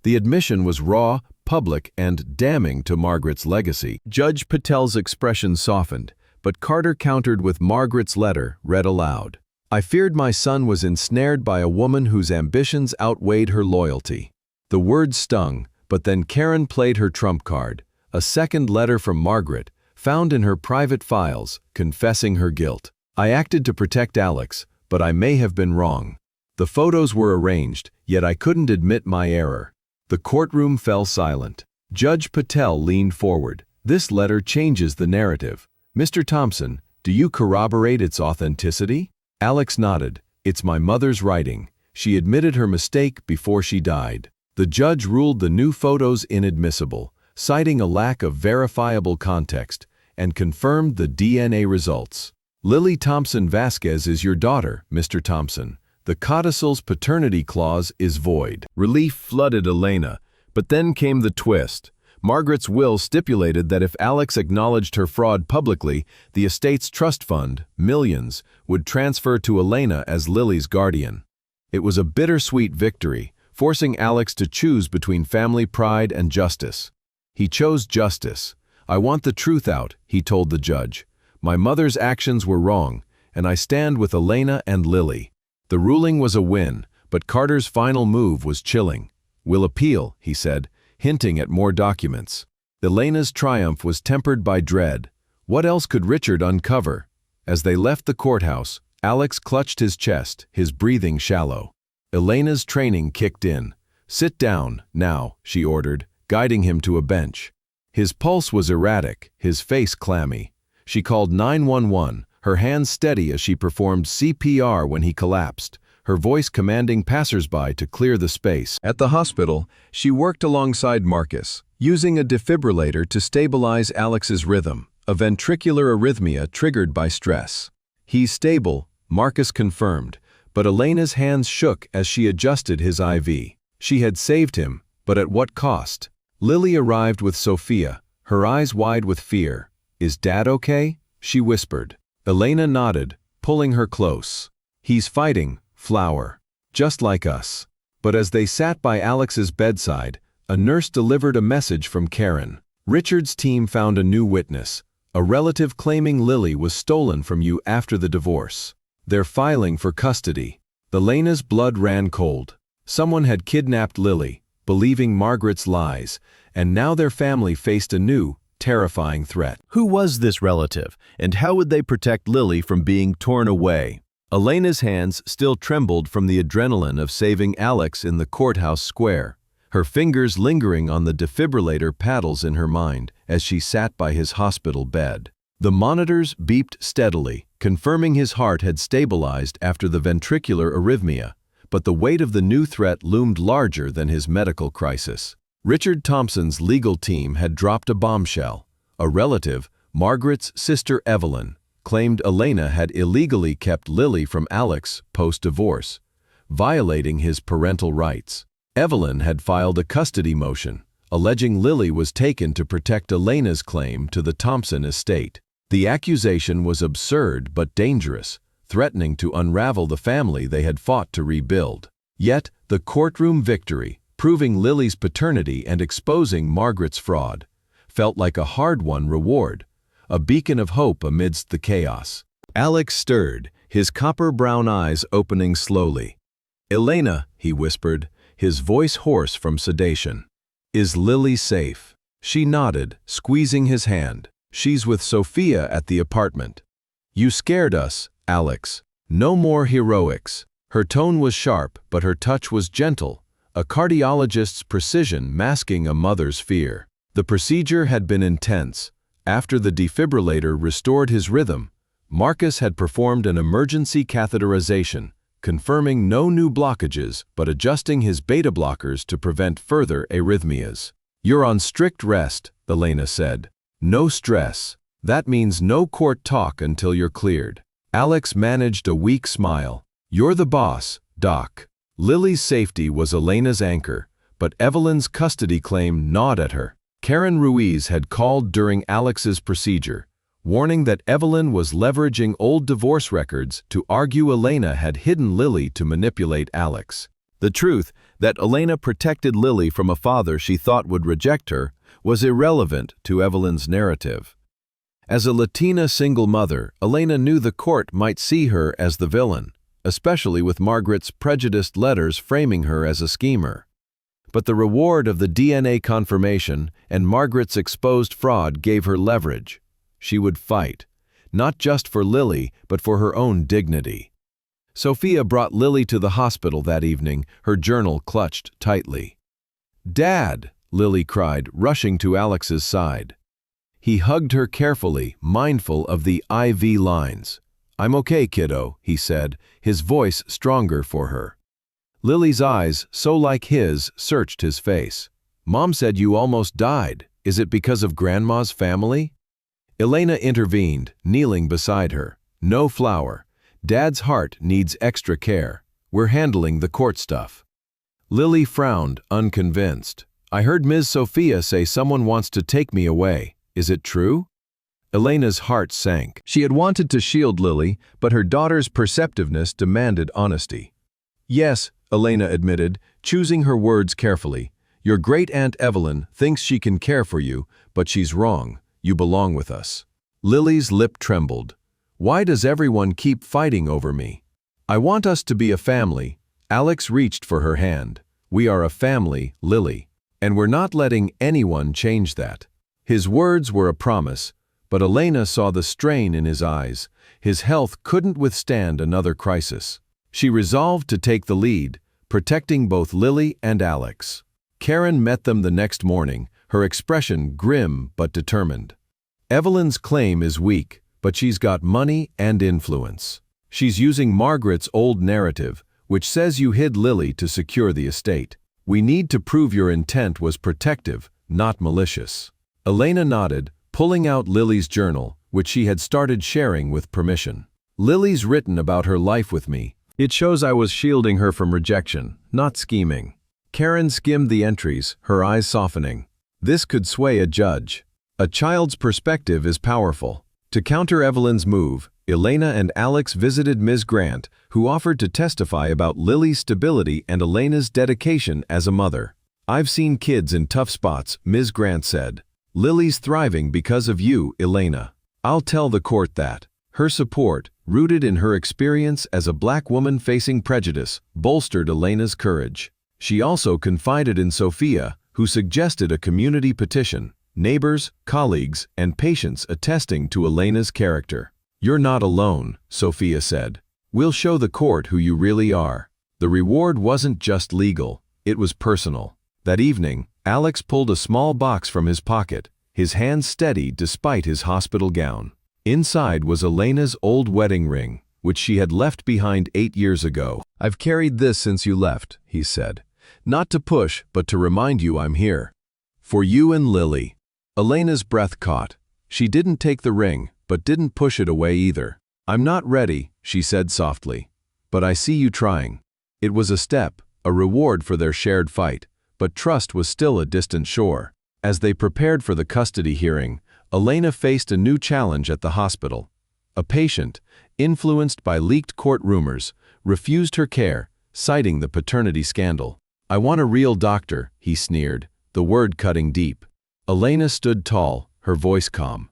The admission was raw, public, and damning to Margaret's legacy. Judge Patel's expression softened, but Carter countered with Margaret's letter read aloud. "I feared my son was ensnared by a woman whose ambitions outweighed her loyalty." The words stung, but then Karen played her trump card, a second letter from Margaret, found in her private files, confessing her guilt. "I acted to protect Alex, but I may have been wrong. The photos were arranged, yet I couldn't admit my error." The courtroom fell silent. Judge Patel leaned forward. "This letter changes the narrative. Mr. Thompson, do you corroborate its authenticity?" Alex nodded. "It's my mother's writing. She admitted her mistake before she died." The judge ruled the new photos inadmissible, citing a lack of verifiable context, and confirmed the DNA results. "Lily Thompson Vasquez is your daughter, Mr. Thompson. The codicil's paternity clause is void." Relief flooded Elena, but then came the twist. Margaret's will stipulated that if Alex acknowledged her fraud publicly, the estate's trust fund, Millions, would transfer to Elena as Lily's guardian. It was a bittersweet victory, forcing Alex to choose between family pride and justice. He chose justice. "I want the truth out," he told the judge. "My mother's actions were wrong, and I stand with Elena and Lily." The ruling was a win, but Carter's final move was chilling. "We'll appeal," he said, hinting at more documents. Elena's triumph was tempered by dread. What else could Richard uncover? As they left the courthouse, Alex clutched his chest, his breathing shallow. Elena's training kicked in. "Sit down, now," she ordered, guiding him to a bench. His pulse was erratic, his face clammy. She called 911, her hands steady as she performed CPR when he collapsed, her voice commanding passersby to clear the space. At the hospital, she worked alongside Marcus, using a defibrillator to stabilize Alex's rhythm, a ventricular arrhythmia triggered by stress. "He's stable," Marcus confirmed, but Elena's hands shook as she adjusted his IV. She had saved him, but at what cost? Lily arrived with Sophia, her eyes wide with fear. "Is Dad okay?" she whispered. Elena nodded, pulling her close. "He's fighting, Flower. Just like us." But as they sat by Alex's bedside, a nurse delivered a message from Karen. "Richard's team found a new witness, a relative claiming Lily was stolen from you after the divorce. They're filing for custody." Elena's blood ran cold. Someone had kidnapped Lily, believing Margaret's lies, and now their family faced a new, terrifying threat. Who was this relative, and how would they protect Lily from being torn away? Elena's hands still trembled from the adrenaline of saving Alex in the courthouse square, her fingers lingering on the defibrillator paddles in her mind as she sat by his hospital bed. The monitors beeped steadily, confirming his heart had stabilized after the ventricular arrhythmia, but the weight of the new threat loomed larger than his medical crisis. Richard Thompson's legal team had dropped a bombshell. A relative, Margaret's sister Evelyn, claimed Elena had illegally kept Lily from Alex post-divorce, violating his parental rights. Evelyn had filed a custody motion, alleging Lily was taken to protect Elena's claim to the Thompson estate. The accusation was absurd but dangerous, threatening to unravel the family they had fought to rebuild. Yet, the courtroom victory, proving Lily's paternity and exposing Margaret's fraud, felt like a hard-won reward, a beacon of hope amidst the chaos. Alex stirred, his copper-brown eyes opening slowly. "Elena," he whispered, his voice hoarse from sedation. "Is Lily safe?" She nodded, squeezing his hand. "She's with Sophia at the apartment." "You scared us, Alex. No more heroics." Her tone was sharp, but her touch was gentle, a cardiologist's precision masking a mother's fear. The procedure had been intense. After the defibrillator restored his rhythm, Marcus had performed an emergency catheterization, confirming no new blockages but adjusting his beta blockers to prevent further arrhythmias. "You're on strict rest," Elena said. "No stress. That means no court talk until you're cleared. Alex managed a weak smile. You're the boss, Doc. Lily's safety was Elena's anchor, but Evelyn's custody claim gnawed at her. Karen Ruiz had called during Alex's procedure, warning that Evelyn was leveraging old divorce records to argue Elena had hidden Lily to manipulate Alex. The truth, that Elena protected Lily from a father she thought would reject her, was irrelevant to Evelyn's narrative. As a Latina single mother, Elena knew the court might see her as the villain, especially with Margaret's prejudiced letters framing her as a schemer. But the reward of the DNA confirmation and Margaret's exposed fraud gave her leverage. She would fight, not just for Lily, but for her own dignity. Sophia brought Lily to the hospital that evening, her journal clutched tightly. "Dad!" Lily cried, rushing to Alex's side. He hugged her carefully, mindful of the IV lines. "I'm okay, kiddo," he said, his voice stronger for her. Lily's eyes, so like his, searched his face. "Mom said you almost died. Is it because of Grandma's family?" Elena intervened, kneeling beside her. "No flower. Dad's heart needs extra care. We're handling the court stuff." Lily frowned, unconvinced. "I heard Ms. Sophia say someone wants to take me away. Is it true?" Elena's heart sank. She had wanted to shield Lily, but her daughter's perceptiveness demanded honesty. "Yes," Elena admitted, choosing her words carefully. "Your great-aunt Evelyn thinks she can care for you, but she's wrong. You belong with us." Lily's lip trembled. "Why does everyone keep fighting over me?" "I want us to be a family." Alex reached for her hand. "We are a family, Lily, and we're not letting anyone change that." His words were a promise, but Elena saw the strain in his eyes. His health couldn't withstand another crisis. She resolved to take the lead, protecting both Lily and Alex. Karen met them the next morning, her expression grim but determined. "Evelyn's claim is weak, but she's got money and influence. She's using Margaret's old narrative, which says you hid Lily to secure the estate. We need to prove your intent was protective, not malicious." Elena nodded, pulling out Lily's journal, which she had started sharing with permission. "Lily's written about her life with me. It shows I was shielding her from rejection, not scheming." Karen skimmed the entries, her eyes softening. This could sway a judge. A child's perspective is powerful. To counter Evelyn's move, Elena and Alex visited Ms. Grant, who offered to testify about Lily's stability and Elena's dedication as a mother. "I've seen kids in tough spots," Ms. Grant said. "Lily's thriving because of you, Elena. I'll tell the court that." Her support, rooted in her experience as a black woman facing prejudice, bolstered Elena's courage. She also confided in Sophia, who suggested a community petition, neighbors, colleagues, and patients attesting to Elena's character. "You're not alone," Sophia said. "We'll show the court who you really are." The reward wasn't just legal, it was personal. That evening, Alex pulled a small box from his pocket, his hand steady despite his hospital gown. Inside was Elena's old wedding ring, which she had left behind 8 years ago. "I've carried this since you left," he said. "Not to push, but to remind you I'm here. For you and Lily." Elena's breath caught. She didn't take the ring, but didn't push it away either. "I'm not ready," she said softly, "but I see you trying." It was a step, a reward for their shared fight, but trust was still a distant shore. As they prepared for the custody hearing, Elena faced a new challenge at the hospital. A patient, influenced by leaked court rumors, refused her care, citing the paternity scandal. "I want a real doctor," he sneered, the word cutting deep. Elena stood tall, her voice calm.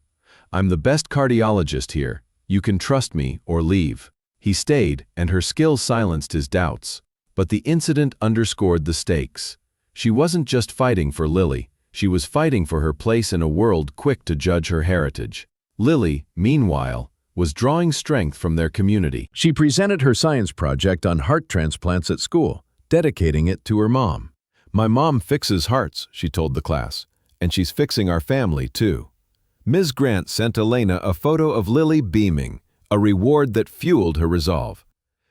"I'm the best cardiologist here. You can trust me or leave." He stayed, and her skill silenced his doubts. But the incident underscored the stakes. She wasn't just fighting for Lily, she was fighting for her place in a world quick to judge her heritage. Lily, meanwhile, was drawing strength from their community. She presented her science project on heart transplants at school, dedicating it to her mom. "My mom fixes hearts," she told the class, "and she's fixing our family too." Ms. Grant sent Elena a photo of Lily beaming, a reward that fueled her resolve.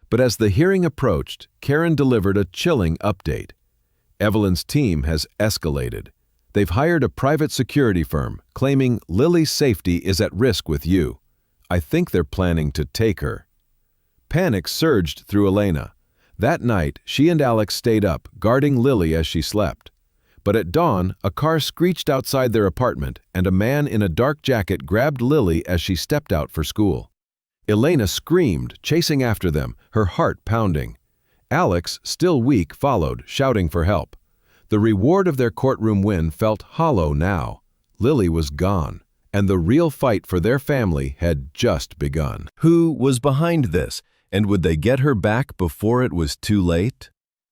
But as the hearing approached, Karen delivered a chilling update. "Evelyn's team has escalated. They've hired a private security firm, claiming Lily's safety is at risk with you. I think they're planning to take her." Panic surged through Elena. That night, she and Alex stayed up, guarding Lily as she slept. But at dawn, a car screeched outside their apartment, and a man in a dark jacket grabbed Lily as she stepped out for school. Elena screamed, chasing after them, her heart pounding. Alex, still weak, followed, shouting for help. The reward of their courtroom win felt hollow now. Lily was gone, and the real fight for their family had just begun. Who was behind this, and would they get her back before it was too late?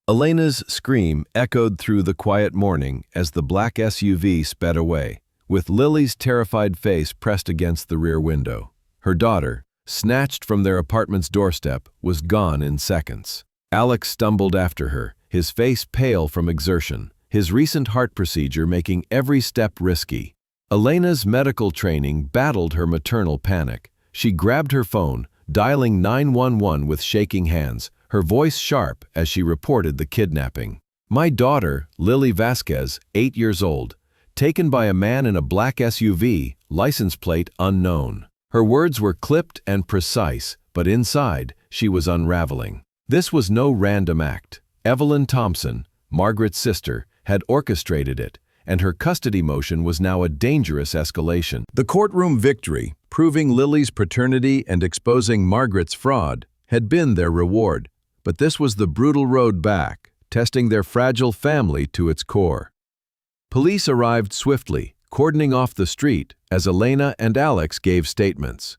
Elena's scream echoed through the quiet morning as the black SUV sped away, with Lily's terrified face pressed against the rear window. Her daughter, snatched from their apartment's doorstep, was gone in seconds. Alex stumbled after her, his face pale from exertion, his recent heart procedure making every step risky. Elena's medical training battled her maternal panic. She grabbed her phone, dialing 911 with shaking hands, her voice sharp as she reported the kidnapping. "My daughter, Lily Vasquez, 8 years old, taken by a man in a black SUV, license plate unknown." Her words were clipped and precise, but inside, she was unraveling. This was no random act. Evelyn Thompson, Margaret's sister, had orchestrated it, and her custody motion was now a dangerous escalation. The courtroom victory, proving Lily's paternity and exposing Margaret's fraud, had been their reward. But this was the brutal road back, testing their fragile family to its core. Police arrived swiftly, cordoning off the street as Elena and Alex gave statements.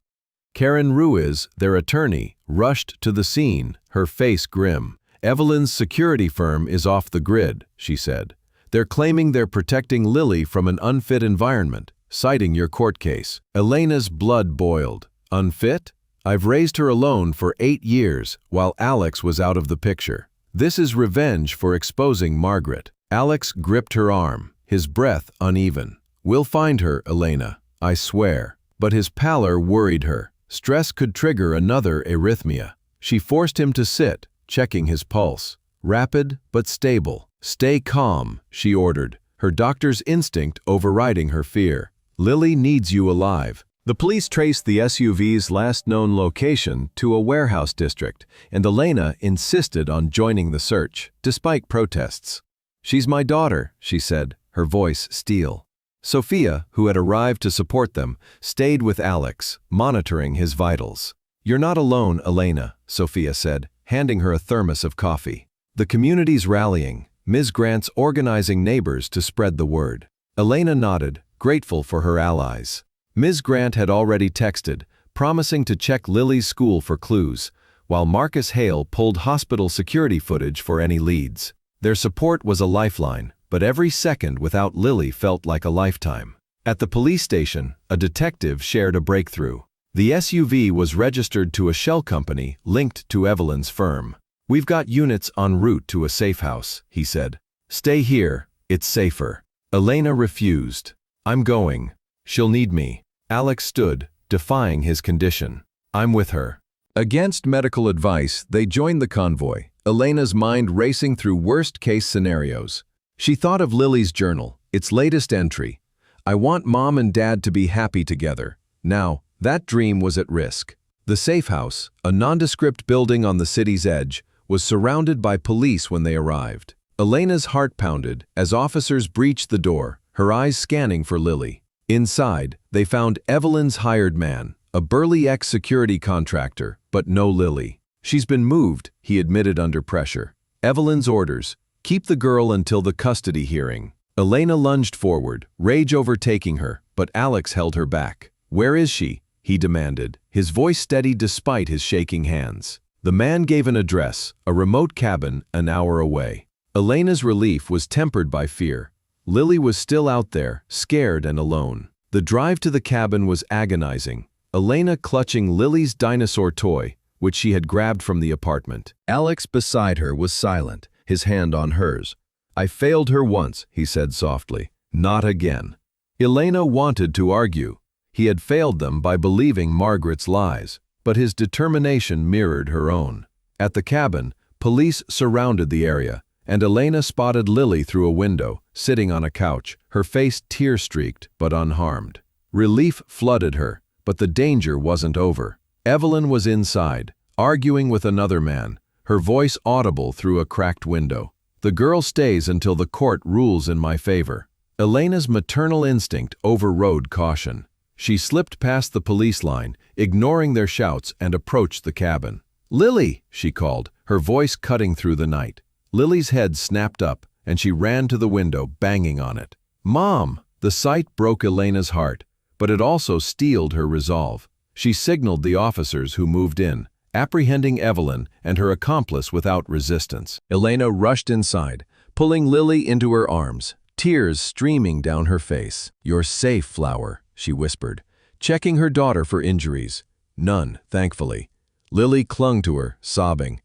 Karen Ruiz, their attorney, rushed to the scene, her face grim. "Evelyn's security firm is off the grid," she said. "They're claiming they're protecting Lily from an unfit environment, citing your court case." Elena's blood boiled. "Unfit? I've raised her alone for 8 years, while Alex was out of the picture. This is revenge for exposing Margaret." Alex gripped her arm, his breath uneven. "We'll find her, Elena, I swear." But his pallor worried her. Stress could trigger another arrhythmia. She forced him to sit, checking his pulse. Rapid but stable. "Stay calm," she ordered, her doctor's instinct overriding her fear. "Lily needs you alive." The police traced the SUV's last known location to a warehouse district, and Elena insisted on joining the search, despite protests. "She's my daughter," she said, her voice steel. Sophia, who had arrived to support them, stayed with Alex, monitoring his vitals. "You're not alone, Elena," Sophia said, handing her a thermos of coffee. "The community's rallying, Ms. Grant's organizing neighbors to spread the word." Elena nodded, grateful for her allies. Ms. Grant had already texted, promising to check Lily's school for clues, while Marcus Hale pulled hospital security footage for any leads. Their support was a lifeline, but every second without Lily felt like a lifetime. At the police station, a detective shared a breakthrough. The SUV was registered to a shell company linked to Evelyn's firm. "We've got units en route to a safe house," he said. "Stay here, it's safer." Elena refused. "I'm going. She'll need me." Alex stood, defying his condition. "I'm with her." Against medical advice, they joined the convoy, Elena's mind racing through worst-case scenarios. She thought of Lily's journal, its latest entry. "I want Mom and Dad to be happy together." Now, that dream was at risk. The safe house, a nondescript building on the city's edge, was surrounded by police when they arrived. Elena's heart pounded as officers breached the door, her eyes scanning for Lily. Inside, they found Evelyn's hired man, a burly ex-security contractor, but no Lily. "She's been moved," he admitted under pressure. "Evelyn's orders, keep the girl until the custody hearing." Elena lunged forward, rage overtaking her, but Alex held her back. "Where is she?" he demanded, his voice steady despite his shaking hands. The man gave an address, a remote cabin an hour away. Elena's relief was tempered by fear. Lily was still out there, scared and alone. The drive to the cabin was agonizing, Elena clutching Lily's dinosaur toy, which she had grabbed from the apartment. Alex beside her was silent, his hand on hers. "I failed her once," he said softly. "Not again." Elena wanted to argue. He had failed them by believing Margaret's lies, but his determination mirrored her own. At the cabin, police surrounded the area, and Elena spotted Lily through a window, sitting on a couch, her face tear-streaked but unharmed. Relief flooded her, but the danger wasn't over. Evelyn was inside, arguing with another man, her voice audible through a cracked window. "The girl stays until the court rules in my favor." Elena's maternal instinct overrode caution. She slipped past the police line, ignoring their shouts, and approached the cabin. "Lily!" she called, her voice cutting through the night. Lily's head snapped up, and she ran to the window, banging on it. "Mom!" The sight broke Elena's heart, but it also steeled her resolve. She signaled the officers who moved in, apprehending Evelyn and her accomplice without resistance. Elena rushed inside, pulling Lily into her arms, tears streaming down her face. "You're safe, Flower," she whispered, checking her daughter for injuries. None, thankfully. Lily clung to her, sobbing.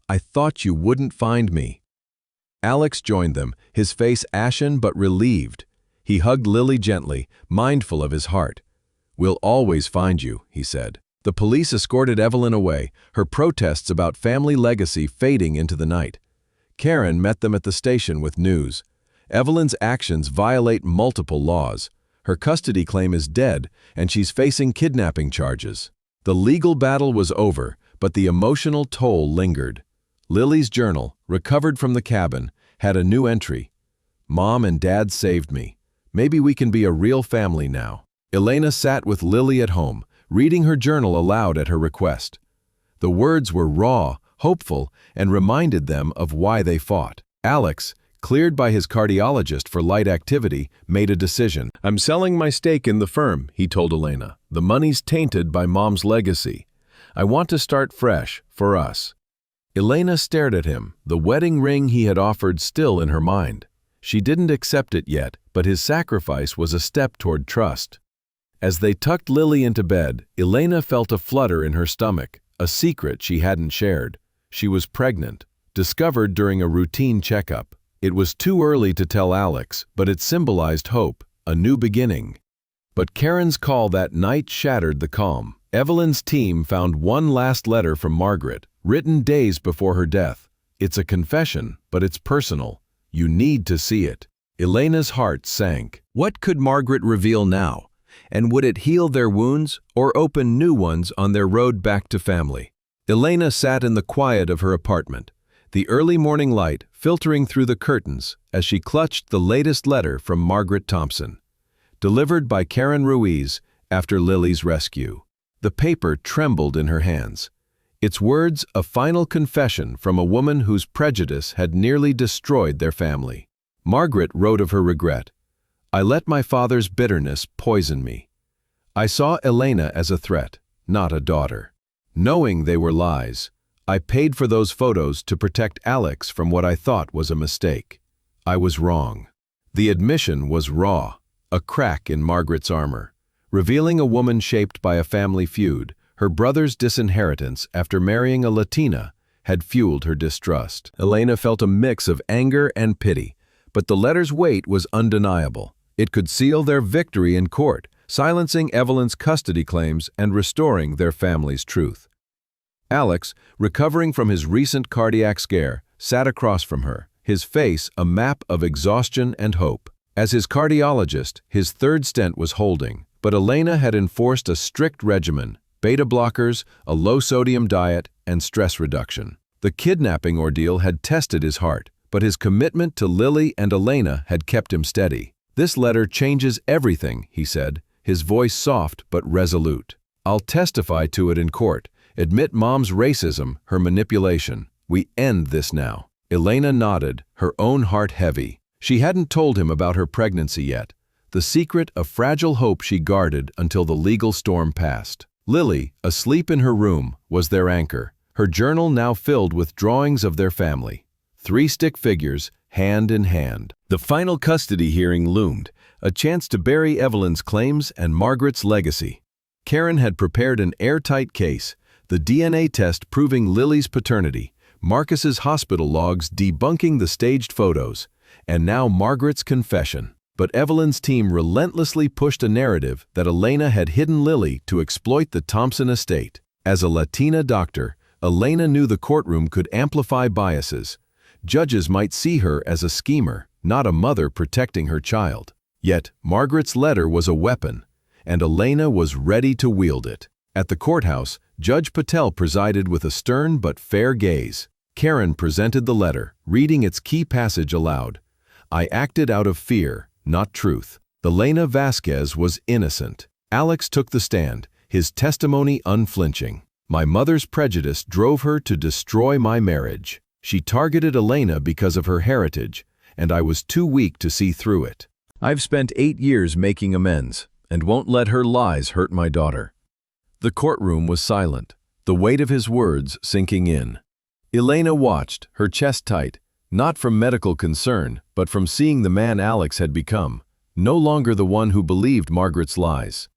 "I thought you wouldn't find me." Alex joined them, his face ashen but relieved. He hugged Lily gently, mindful of his heart. "We'll always find you," he said. The police escorted Evelyn away, her protests about family legacy fading into the night. Karen met them at the station with news. Evelyn's actions violate multiple laws. Her custody claim is dead, and she's facing kidnapping charges. The legal battle was over, but the emotional toll lingered. Lily's journal, recovered from the cabin, had a new entry. "Mom and Dad saved me. Maybe we can be a real family now." Elena sat with Lily at home, reading her journal aloud at her request. The words were raw, hopeful, and reminded them of why they fought. Alex, cleared by his cardiologist for light activity, made a decision. "I'm selling my stake in the firm," he told Elena. "The money's tainted by Mom's legacy. I want to start fresh, for us." Elena stared at him, the wedding ring he had offered still in her mind. She didn't accept it yet, but his sacrifice was a step toward trust. As they tucked Lily into bed, Elena felt a flutter in her stomach, a secret she hadn't shared. She was pregnant, discovered during a routine checkup. It was too early to tell Alex, but it symbolized hope, a new beginning. But Karen's call that night shattered the calm. Evelyn's team found one last letter from Margaret, written days before her death. "It's a confession, but it's personal. You need to see it." Elena's heart sank. What could Margaret reveal now? And would it heal their wounds or open new ones on their road back to family? Elena sat in the quiet of her apartment, the early morning light filtering through the curtains as she clutched the latest letter from Margaret Thompson, delivered by Karen Ruiz after Lily's rescue. The paper trembled in her hands. Its words a final confession from a woman whose prejudice had nearly destroyed their family. Margaret wrote of her regret. "I let my father's bitterness poison me. I saw Elena as a threat, not a daughter. Knowing they were lies, I paid for those photos to protect Alex from what I thought was a mistake. I was wrong." The admission was raw, a crack in Margaret's armor, revealing a woman shaped by a family feud. Her brother's disinheritance after marrying a Latina had fueled her distrust. Elena felt a mix of anger and pity, but the letter's weight was undeniable. It could seal their victory in court, silencing Evelyn's custody claims and restoring their family's truth. Alex, recovering from his recent cardiac scare, sat across from her, his face a map of exhaustion and hope. As his cardiologist, his third stent was holding, but Elena had enforced a strict regimen: beta blockers, a low-sodium diet, and stress reduction. The kidnapping ordeal had tested his heart, but his commitment to Lily and Elena had kept him steady. "This letter changes everything," he said, his voice soft but resolute. "I'll testify to it in court, admit Mom's racism, her manipulation. We end this now." Elena nodded, her own heart heavy. She hadn't told him about her pregnancy yet, the secret of fragile hope she guarded until the legal storm passed. Lily, asleep in her room, was their anchor, her journal now filled with drawings of their family. 3 stick figures, hand in hand. The final custody hearing loomed, a chance to bury Evelyn's claims and Margaret's legacy. Karen had prepared an airtight case, the DNA test proving Lily's paternity, Marcus's hospital logs debunking the staged photos, and now Margaret's confession. But Evelyn's team relentlessly pushed a narrative that Elena had hidden Lily to exploit the Thompson estate. As a Latina doctor, Elena knew the courtroom could amplify biases. Judges might see her as a schemer, not a mother protecting her child. Yet, Margaret's letter was a weapon, and Elena was ready to wield it. At the courthouse, Judge Patel presided with a stern but fair gaze. Karen presented the letter, reading its key passage aloud. "I acted out of fear, not truth." Elena Vasquez was innocent. Alex took the stand, his testimony unflinching. "My mother's prejudice drove her to destroy my marriage. She targeted Elena because of her heritage, and I was too weak to see through it. I've spent 8 years making amends, and won't let her lies hurt my daughter." The courtroom was silent, the weight of his words sinking in. Elena watched, her chest tight, not from medical concern, but from seeing the man Alex had become, no longer the one who believed Margaret's lies.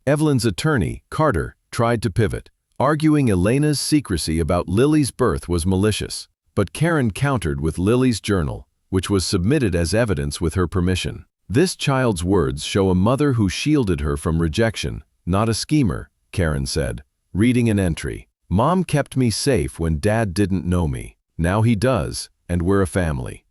Evelyn's attorney, Carter, tried to pivot, arguing Elena's secrecy about Lily's birth was malicious. But Karen countered with Lily's journal, which was submitted as evidence with her permission. "This child's words show a mother who shielded her from rejection, not a schemer," Karen said, reading an entry. "Mom kept me safe when Dad didn't know me. Now he does, and we're a family."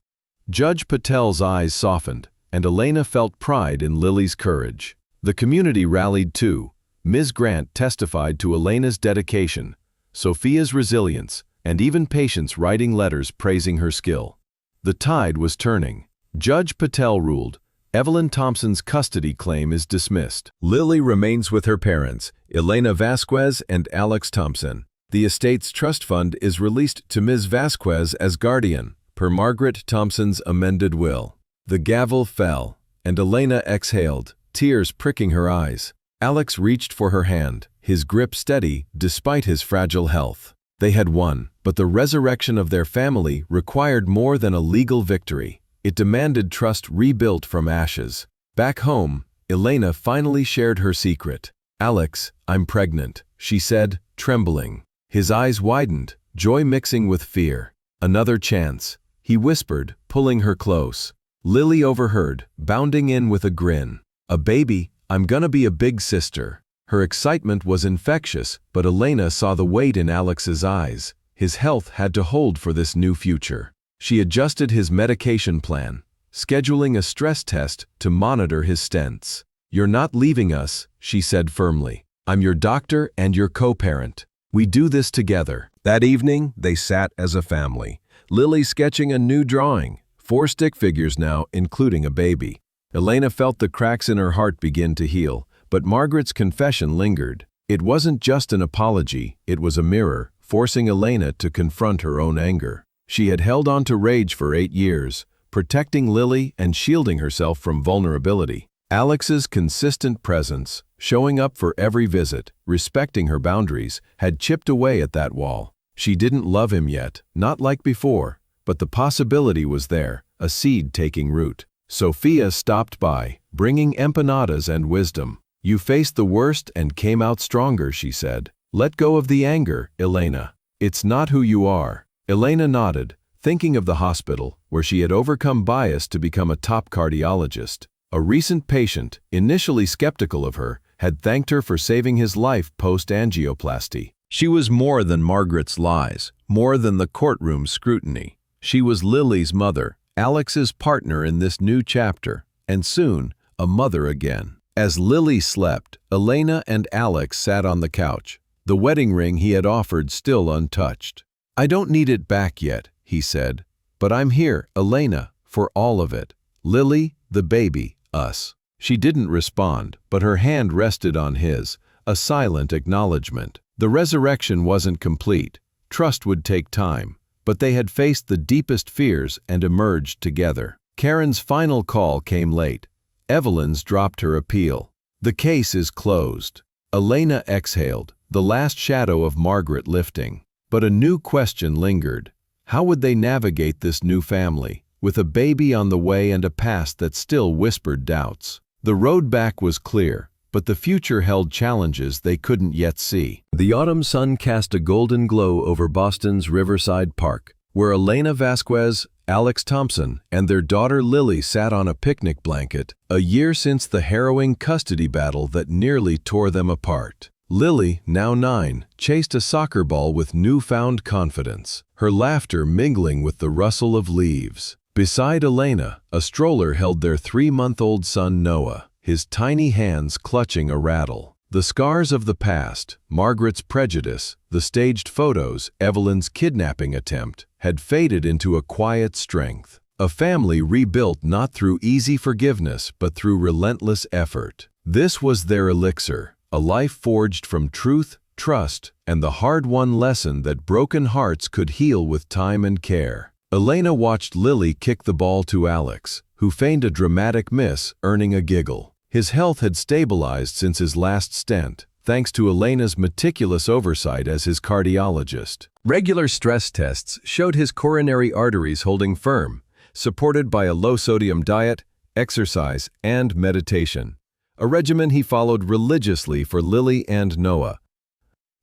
Judge Patel's eyes softened, and Elena felt pride in Lily's courage. The community rallied too. Ms. Grant testified to Elena's dedication, Sophia's resilience, and even patience writing letters praising her skill. The tide was turning. Judge Patel ruled, Evelyn Thompson's custody claim is dismissed. Lily remains with her parents, Elena Vasquez and Alex Thompson. The estate's trust fund is released to Ms. Vasquez as guardian, per Margaret Thompson's amended will. The gavel fell, and Elena exhaled, tears pricking her eyes. Alex reached for her hand, his grip steady despite his fragile health. They had won, but the resurrection of their family required more than a legal victory. It demanded trust rebuilt from ashes. Back home, Elena finally shared her secret. "Alex, I'm pregnant," she said, trembling. His eyes widened, joy mixing with fear. "Another chance," he whispered, pulling her close. Lily overheard, bounding in with a grin. "A baby, I'm gonna be a big sister." Her excitement was infectious, but Elena saw the weight in Alex's eyes. His health had to hold for this new future. She adjusted his medication plan, scheduling a stress test to monitor his stents. "You're not leaving us," she said firmly. "I'm your doctor and your co-parent. We do this together." That evening, they sat as a family. Lily sketching a new drawing, 4 stick figures now, including a baby. Elena felt the cracks in her heart begin to heal, but Margaret's confession lingered. It wasn't just an apology, it was a mirror, forcing Elena to confront her own anger. She had held on to rage for 8 years, protecting Lily and shielding herself from vulnerability. Alex's consistent presence, showing up for every visit, respecting her boundaries, had chipped away at that wall. She didn't love him yet, not like before, but the possibility was there, a seed taking root. Sophia stopped by, bringing empanadas and wisdom. "You faced the worst and came out stronger," she said. "Let go of the anger, Elena. It's not who you are." Elena nodded, thinking of the hospital, where she had overcome bias to become a top cardiologist. A recent patient, initially skeptical of her, had thanked her for saving his life post-angioplasty. She was more than Margaret's lies, more than the courtroom scrutiny. She was Lily's mother, Alex's partner in this new chapter, and soon, a mother again. As Lily slept, Elena and Alex sat on the couch, the wedding ring he had offered still untouched. "I don't need it back yet," he said, "but I'm here, Elena, for all of it. Lily, the baby, us." She didn't respond, but her hand rested on his, a silent acknowledgement. The resurrection wasn't complete. Trust would take time, but they had faced the deepest fears and emerged together. Karen's final call came late. Evelyn's dropped her appeal. "The case is closed." Elena exhaled, the last shadow of Margaret lifting. But a new question lingered. How would they navigate this new family, with a baby on the way and a past that still whispered doubts? The road back was clear, but the future held challenges they couldn't yet see. The autumn sun cast a golden glow over Boston's Riverside Park, where Elena Vasquez, Alex Thompson, and their daughter Lily sat on a picnic blanket, a year since the harrowing custody battle that nearly tore them apart. Lily, now 9, chased a soccer ball with newfound confidence, her laughter mingling with the rustle of leaves. Beside Elena, a stroller held their 3-month-old son Noah, his tiny hands clutching a rattle. The scars of the past, Margaret's prejudice, the staged photos, Evelyn's kidnapping attempt, had faded into a quiet strength. A family rebuilt not through easy forgiveness but through relentless effort. This was their elixir. A life forged from truth, trust, and the hard-won lesson that broken hearts could heal with time and care. Elena watched Lily kick the ball to Alex, who feigned a dramatic miss, earning a giggle. His health had stabilized since his last stent, thanks to Elena's meticulous oversight as his cardiologist. Regular stress tests showed his coronary arteries holding firm, supported by a low-sodium diet, exercise, and meditation. A regimen he followed religiously for Lily and Noah.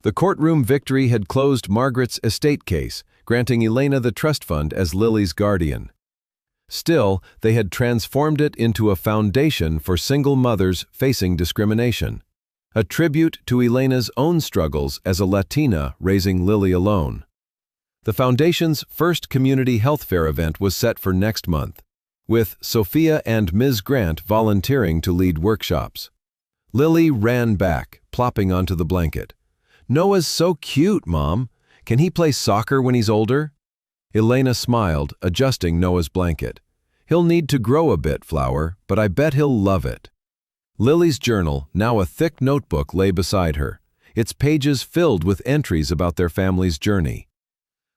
The courtroom victory had closed Margaret's estate case, granting Elena the trust fund as Lily's guardian. Still, they had transformed it into a foundation for single mothers facing discrimination, a tribute to Elena's own struggles as a Latina raising Lily alone. The foundation's first community health fair event was set for next month, with Sophia and Ms. Grant volunteering to lead workshops. Lily ran back, plopping onto the blanket. "Noah's so cute, Mom. Can he play soccer when he's older?" Elena smiled, adjusting Noah's blanket. "He'll need to grow a bit, Flower, but I bet he'll love it." Lily's journal, now a thick notebook, lay beside her, its pages filled with entries about their family's journey.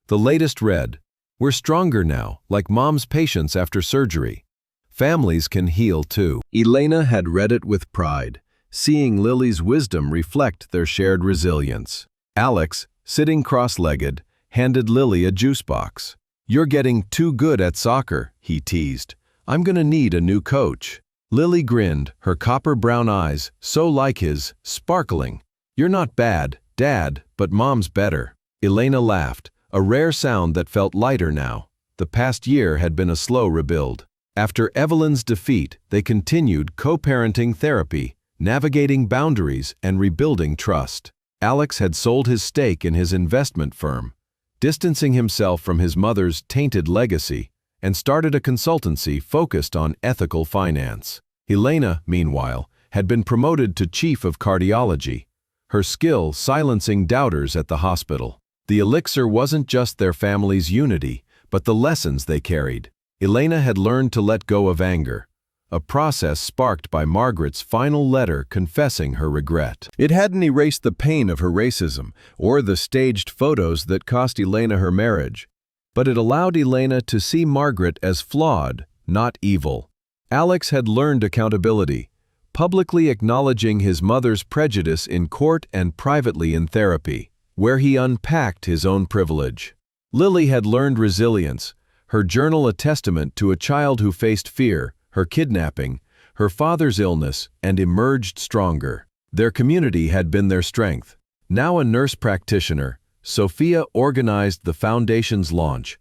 The latest read, "We're stronger now, like Mom's patience after surgery. Families can heal too." Elena had read it with pride, seeing Lily's wisdom reflect their shared resilience. Alex, sitting cross-legged, handed Lily a juice box. "You're getting too good at soccer," he teased. "I'm gonna need a new coach." Lily grinned, her copper-brown eyes, so like his, sparkling. "You're not bad, Dad, but Mom's better." Elena laughed, a rare sound that felt lighter now. The past year had been a slow rebuild. After Evelyn's defeat, they continued co-parenting therapy, navigating boundaries and rebuilding trust. Alex had sold his stake in his investment firm, distancing himself from his mother's tainted legacy, and started a consultancy focused on ethical finance. Elena, meanwhile, had been promoted to chief of cardiology, her skill silencing doubters at the hospital. The elixir wasn't just their family's unity, but the lessons they carried. Elena had learned to let go of anger, a process sparked by Margaret's final letter confessing her regret. It hadn't erased the pain of her racism or the staged photos that cost Elena her marriage, but it allowed Elena to see Margaret as flawed, not evil. Alex had learned accountability, publicly acknowledging his mother's prejudice in court and privately in therapy, where he unpacked his own privilege. Lily had learned resilience, her journal a testament to a child who faced fear, her kidnapping, her father's illness, and emerged stronger. Their community had been their strength. Now a nurse practitioner, Sophia organized the foundation's launch,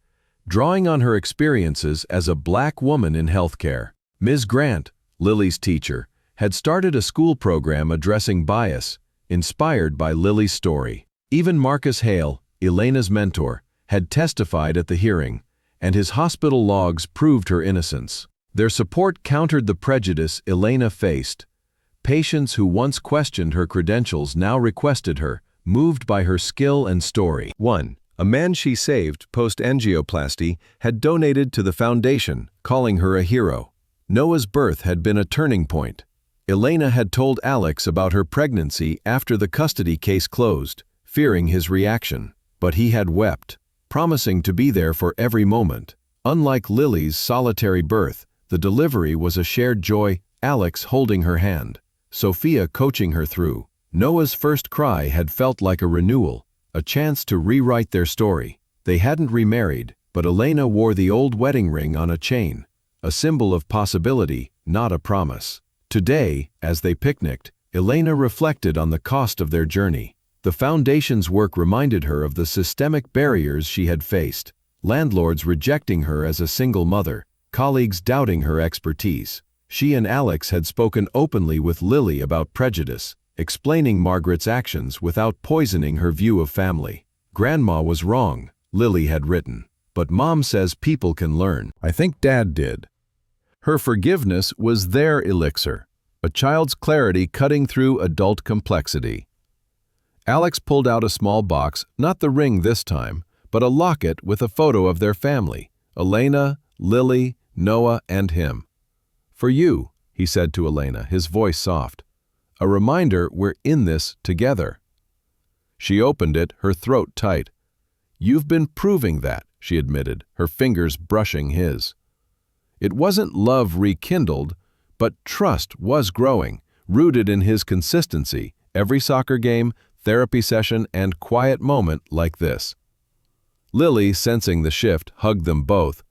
drawing on her experiences as a Black woman in healthcare. Ms. Grant, Lily's teacher, had started a school program addressing bias, inspired by Lily's story. Even Marcus Hale, Elena's mentor, had testified at the hearing, and his hospital logs proved her innocence. Their support countered the prejudice Elena faced. Patients who once questioned her credentials now requested her, moved by her skill and story. 1. A man she saved post-angioplasty had donated to the foundation, calling her a hero. Noah's birth had been a turning point. Elena had told Alex about her pregnancy after the custody case closed, fearing his reaction. But he had wept, promising to be there for every moment. Unlike Lily's solitary birth, the delivery was a shared joy, Alex holding her hand, Sophia coaching her through. Noah's first cry had felt like a renewal, a chance to rewrite their story. They hadn't remarried, but Elena wore the old wedding ring on a chain, a symbol of possibility, not a promise. Today, as they picnicked, Elena reflected on the cost of their journey. The foundation's work reminded her of the systemic barriers she had faced, landlords rejecting her as a single mother, colleagues doubting her expertise. She and Alex had spoken openly with Lily about prejudice, explaining Margaret's actions without poisoning her view of family. "Grandma was wrong," Lily had written, "but Mom says people can learn. I think Dad did." Her forgiveness was their elixir, a child's clarity cutting through adult complexity. Alex pulled out a small box, not the ring this time, but a locket with a photo of their family, Elena, Lily, Noah, and him. "For you," he said to Elena, his voice soft. "A reminder we're in this together." She opened it, her throat tight. "You've been proving that," she admitted, her fingers brushing his. It wasn't love rekindled, but trust was growing, rooted in his consistency, every soccer game, therapy session, and quiet moment like this. Lily, sensing the shift, hugged them both.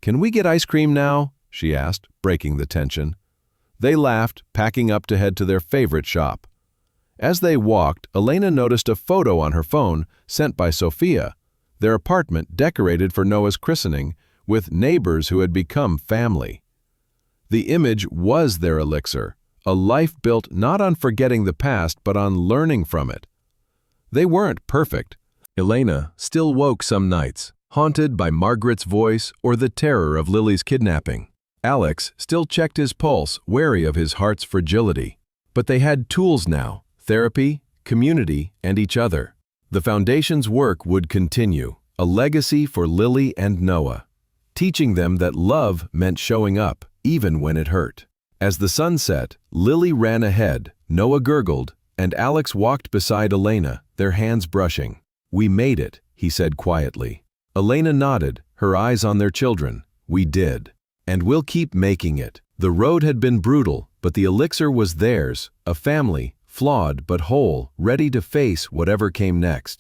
"Can we get ice cream now?" she asked, breaking the tension. They laughed, packing up to head to their favorite shop. As they walked, Elena noticed a photo on her phone sent by Sophia, their apartment decorated for Noah's christening, with neighbors who had become family. The image was their elixir, a life built not on forgetting the past but on learning from it. They weren't perfect. Elena still woke some nights, haunted by Margaret's voice or the terror of Lily's kidnapping. Alex still checked his pulse, wary of his heart's fragility. But they had tools now: therapy, community, and each other. The foundation's work would continue, a legacy for Lily and Noah, teaching them that love meant showing up, even when it hurt. As the sun set, Lily ran ahead, Noah gurgled, and Alex walked beside Elena, their hands brushing. "We made it," he said quietly. Elena nodded, her eyes on their children. "We did. And we'll keep making it." The road had been brutal, but the elixir was theirs, a family, flawed but whole, ready to face whatever came next.